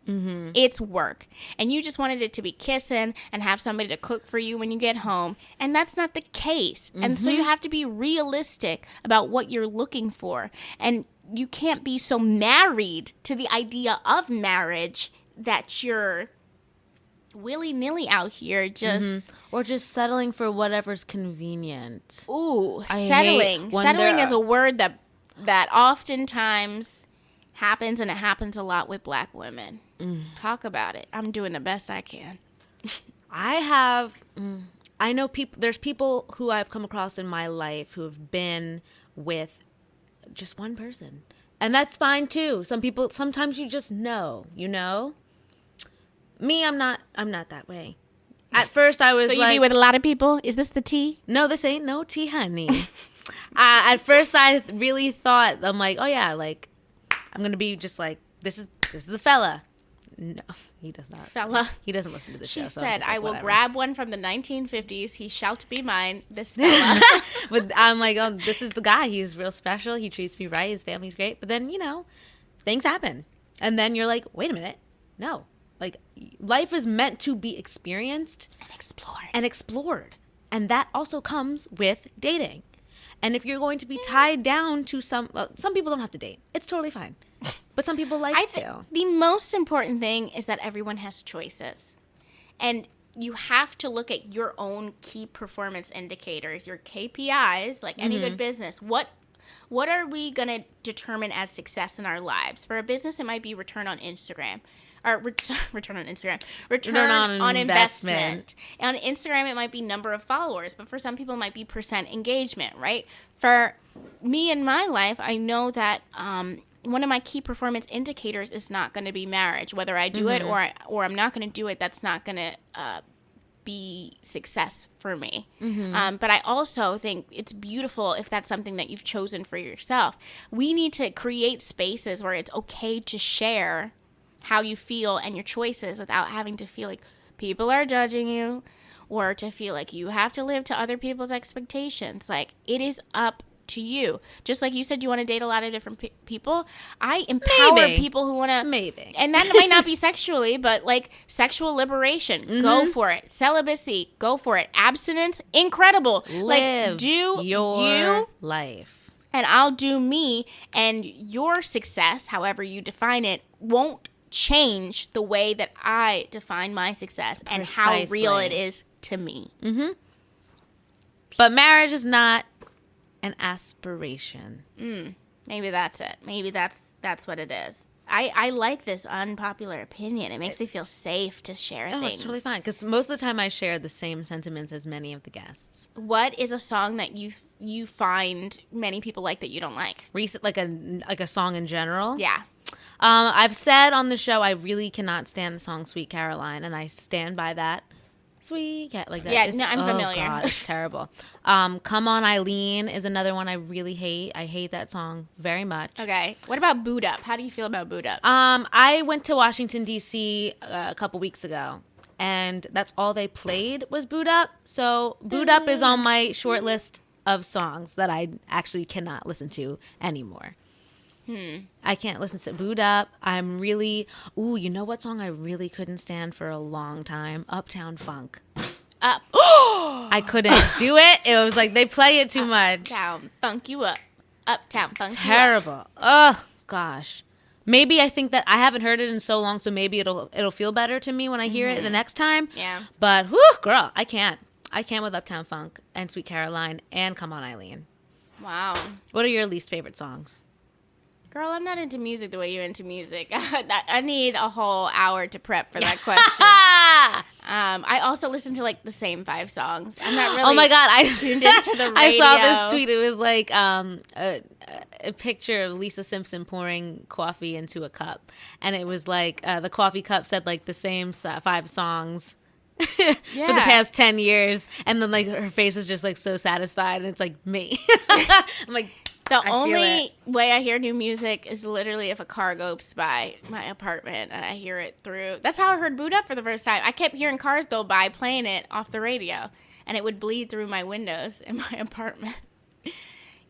Mm-hmm. It's work. And you just wanted it to be kissing and have somebody to cook for you when you get home. And that's not the case. Mm-hmm. And so you have to be realistic about what you're looking for. And you can't be so married to the idea of marriage that you're willy-nilly out here just... Or just settling for whatever's convenient. Ooh, settling. Settling is a word that oftentimes happens, and it happens a lot with Black women. Talk about it. I'm doing the best I can. I know people, there's people who I've come across in my life who have been with just one person. And that's fine too. Sometimes you just know, you know? Me, I'm not that way. At first I was so you be with a lot of people? Is this the tea? No, this ain't no tea, honey. At first I really thought, I'm like, oh yeah, like, I'm going to be just like, this is the fella. No, he does not. Fella. He doesn't listen to the show. She so said, like, I will whatever. grab one from the 1950s. He shalt be mine. This fella. But I'm like, oh, this is the guy. He's real special. He treats me right. His family's great. But then, you know, things happen. And then you're like, wait a minute. No. Like, life is meant to be experienced. And explored. And that also comes with dating. And if you're going to be tied down to some people don't have to date. It's totally fine. But some people like to. The most important thing is that everyone has choices. And you have to look at your own key performance indicators, your KPIs, like any good business. What are we going to determine as success in our lives? For a business, it might be return on Instagram. or return on Instagram, return on on investment. investment. And on Instagram, it might be number of followers, but for some people, it might be percent engagement, right? For me in my life, I know that one of my key performance indicators is not going to be marriage. Whether I do it or I'm not going to do it, that's not going to be success for me. But I also think it's beautiful if that's something that you've chosen for yourself. We need to create spaces where it's okay to share how you feel and your choices without having to feel like people are judging you or to feel like you have to live to other people's expectations. Like, it is up to you. Just like you said, you want to date a lot of different people. I empower people who want to. Maybe. And that might not be sexually, but like sexual liberation. Go for it. Celibacy. Go for it. Abstinence. Incredible. Live like, do your life. And I'll do me. And your success, however you define it, won't change the way that I define my success and how real it is to me. But marriage is not an aspiration. Maybe that's it. Maybe that's what it is. I like this unpopular opinion. It makes me feel safe to share things. It's totally fine because most of the time I share the same sentiments as many of the guests. What is a song that you find many people like that you don't like? Like a song in general? Yeah. I've said on the show I really cannot stand the song Sweet Caroline, and I stand by that. Sweet cat, like that. Yeah, no, I'm familiar. Oh God, it's terrible. Come On Eileen is another one I really hate. I hate that song very much. Okay. What about Boot Up? How do you feel about Boot Up? I went to Washington, D.C. A couple weeks ago, and that's all they played was Boot Up. So Boot Up is on my short list of songs that I actually cannot listen to anymore. I can't listen to Boot Up. You know what song I really couldn't stand for a long time? Uptown Funk. I couldn't do it. It was like they play it too much. Uptown Funk you up. Uptown Funk Terrible. you up. Oh gosh. Maybe I think that I haven't heard it in so long, so maybe it'll feel better to me when I hear it the next time. Yeah. But girl, I can't. I can't with Uptown Funk and Sweet Caroline and Come On Eileen. Wow. What are your least favorite songs? Girl, I'm not into music the way you're into music. I need a whole hour to prep for that question. I also listen to like the same 5 songs. I'm not really. Oh my God! I tuned into the radio. I saw this tweet. It was like a picture of Lisa Simpson pouring coffee into a cup, and it was like the coffee cup said like the same 5 songs. For the past 10 years, and then like her face is just like so satisfied, and it's like me. I'm like. The only way I hear new music is literally if a car goes by my apartment and I hear it through. That's how I heard Boot Up for the first time. I kept hearing cars go by playing it off the radio, and it would bleed through my windows in my apartment.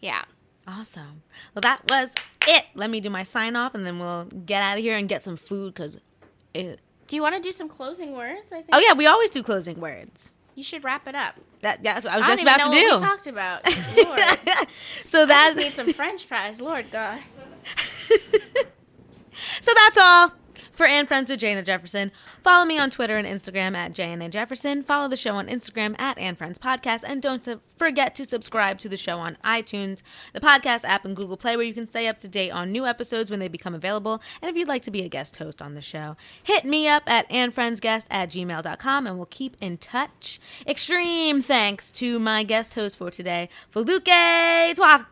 Yeah. Awesome. Well, that was it. Let me do my sign off, and then we'll get out of here and get some food because it. Do you want to do some closing words? I think. Oh, yeah. We always do closing words. You should wrap it up. That's what I was just about to do. What we talked about. Lord. So I just need some French fries. Lord God. So that's all for And Friends with Jana Jefferson. Follow me on Twitter and Instagram at JNA Jefferson. Follow the show on Instagram at And Friends Podcast. And don't forget to subscribe to the show on iTunes, the podcast app, and Google Play, where you can stay up to date on new episodes when they become available. And if you'd like to be a guest host on the show, hit me up at andfriendsguest@gmail.com, and we'll keep in touch. Extreme thanks to my guest host for today, Foluke Tuakli.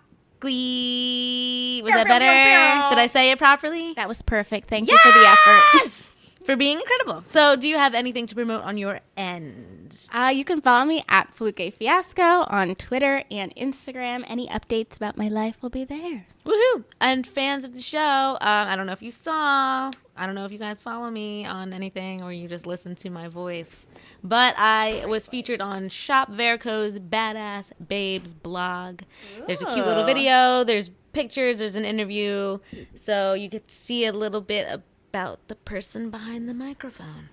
Was that better? Did I say it properly? That was perfect. Thank you for the effort. For being incredible. So, do you have anything to promote on your end? You can follow me at Fluke Fiasco on Twitter and Instagram. Any updates about my life will be there. Woohoo! And fans of the show, I don't know if you saw, I don't know if you guys follow me on anything or you just listen to my voice, but I was featured on Shop Verico's Badass Babes blog. Ooh. There's a cute little video, there's pictures, there's an interview, so you get to see a little bit about the person behind the microphone.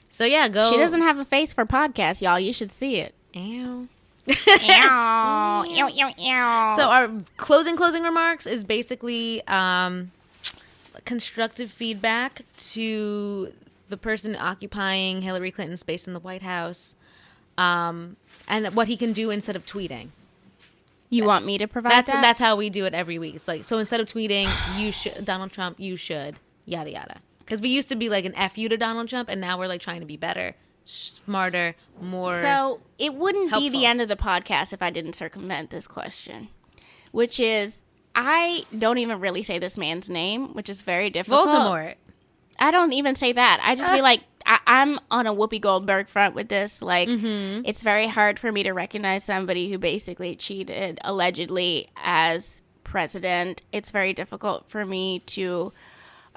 So yeah, go. She doesn't have a face for podcasts, y'all. You should see it. Ew. Ew. Ew, ew, ew. So our closing remarks is basically constructive feedback to the person occupying Hillary Clinton's space in the White House, and what he can do instead of tweeting. You want me to provide that? That's how we do it every week. It's like, so instead of tweeting, you should, Donald Trump, you should, yada yada. Because we used to be like an F you to Donald Trump, and now we're like trying to be better, smarter, more. So it wouldn't be helpful. the end of the podcast if I didn't circumvent this question, which is, I don't even really say this man's name, which is very difficult. Voldemort. I don't even say that. I just be like, I'm on a Whoopi Goldberg front with this. Like, it's very hard for me to recognize somebody who basically cheated allegedly as president. It's very difficult for me to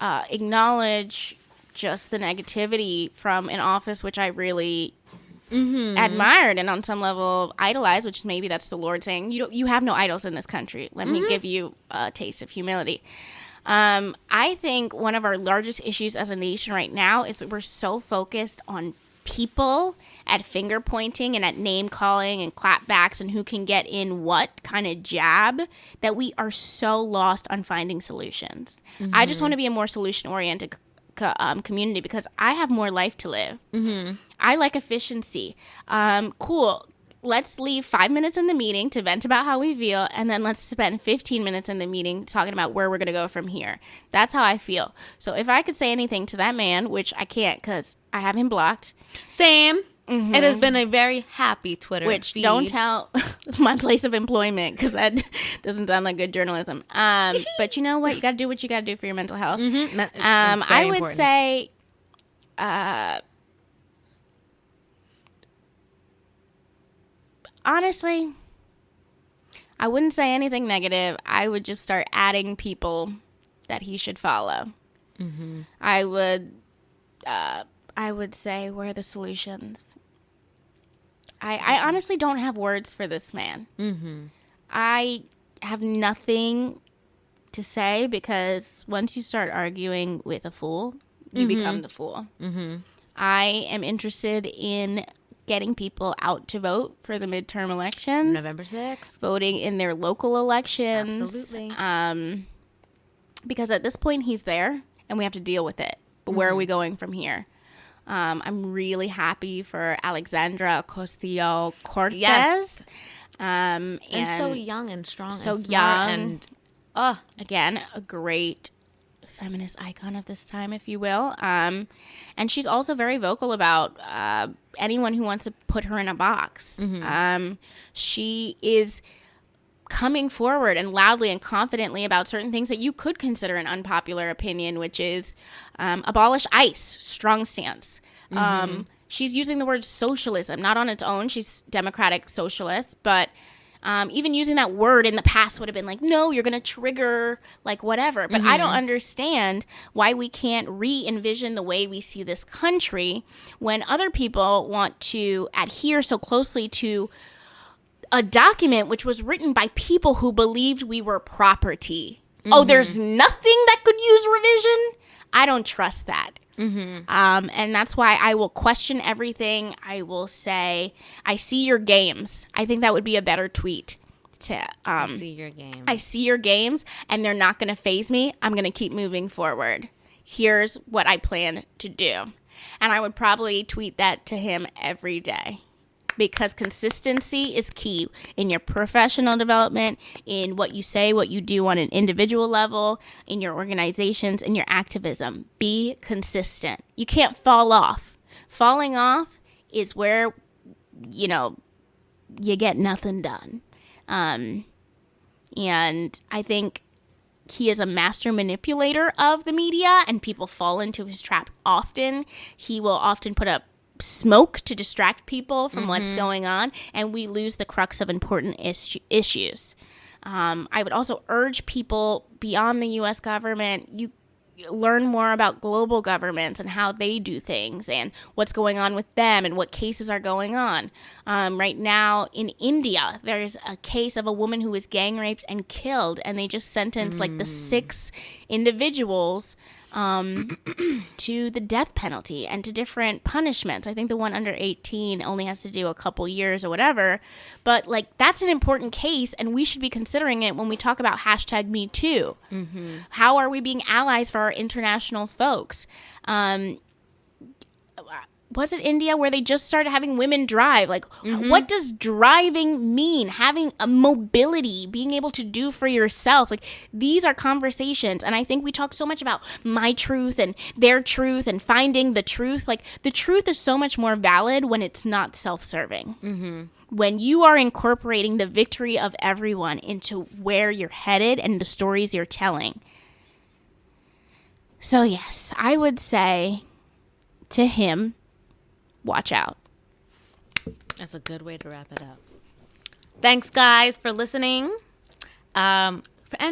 acknowledge just the negativity from an office which I really admired and on some level idolized, which maybe that's the Lord saying, you have no idols in this country. Let me give you a taste of humility. I think one of our largest issues as a nation right now is that we're so focused on people at finger pointing and at name calling and clapbacks and who can get in what kind of jab that we are so lost on finding solutions. I just want to be a more solution oriented community because I have more life to live. I like efficiency. Cool. Let's leave 5 minutes in the meeting to vent about how we feel, and then let's spend 15 minutes in the meeting talking about where we're going to go from here. That's how I feel. So if I could say anything to that man, which I can't because I have him blocked. Same. It has been a very happy Twitter feed. Don't tell my place of employment because that doesn't sound like good journalism. But you know what? You got to do what you got to do for your mental health. I would say... honestly, I wouldn't say anything negative. I would just start adding people that he should follow. I would say, where are the solutions? I honestly don't have words for this man. I have nothing to say because once you start arguing with a fool, you become the fool. I am interested in getting people out to vote for the midterm elections. November 6th. Voting in their local elections. Absolutely. Because at this point, he's there, and we have to deal with it. But where are we going from here? I'm really happy for Alexandra Ocasio-Cortez. Yes. And so young and strong so and smart young. and again, a great feminist icon of this time, if you will. And she's also very vocal about anyone who wants to put her in a box. She is coming forward and loudly and confidently about certain things that you could consider an unpopular opinion, which is abolish ICE, strong stance. She's using the word socialism, not on its own. She's democratic socialist, but even using that word in the past would have been like, no, you're going to trigger like whatever. But I don't understand why we can't re-envision the way we see this country when other people want to adhere so closely to a document which was written by people who believed we were property. Oh, there's nothing that could use revision? I don't trust that. And that's why I will question everything. I will say, I see your games. I think that would be a better tweet. I see your games. I see your games, and they're not going to faze me. I'm going to keep moving forward. Here's what I plan to do. And I would probably tweet that to him every day. Because consistency is key in your professional development, in what you say, what you do on an individual level, in your organizations, in your activism. Be consistent. You can't fall off. Falling off is where, you get nothing done. And I think he is a master manipulator of the media, and people fall into his trap often. He will often put up smoke to distract people from what's going on, and we lose the crux of important issues. I would also urge people beyond the U.S. government, you learn more about global governments and how they do things and what's going on with them and what cases are going on. Right now in India, there's a case of a woman who was gang raped and killed, and they just sentenced like the 6 individuals to the death penalty and to different punishments. I think the one under 18 only has to do a couple years or whatever. But like, that's an important case, and we should be considering it when we talk about #MeToo. How are we being allies for our international folks? was it India where they just started having women drive? Like, what does driving mean? Having a mobility, being able to do for yourself. Like, these are conversations. And I think we talk so much about my truth and their truth and finding the truth. Like, the truth is so much more valid when it's not self-serving. When you are incorporating the victory of everyone into where you're headed and the stories you're telling. So, yes, I would say to him, watch out. That's a good way to wrap it up. Thanks, guys, for listening. And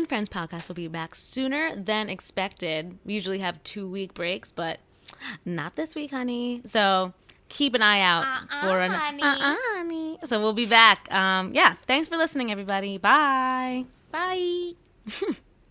Friends podcast will be back sooner than expected. We usually have 2-week breaks, but not this week, honey. So keep an eye out for an honey. So we'll be back. Yeah, thanks for listening, everybody. Bye. Bye.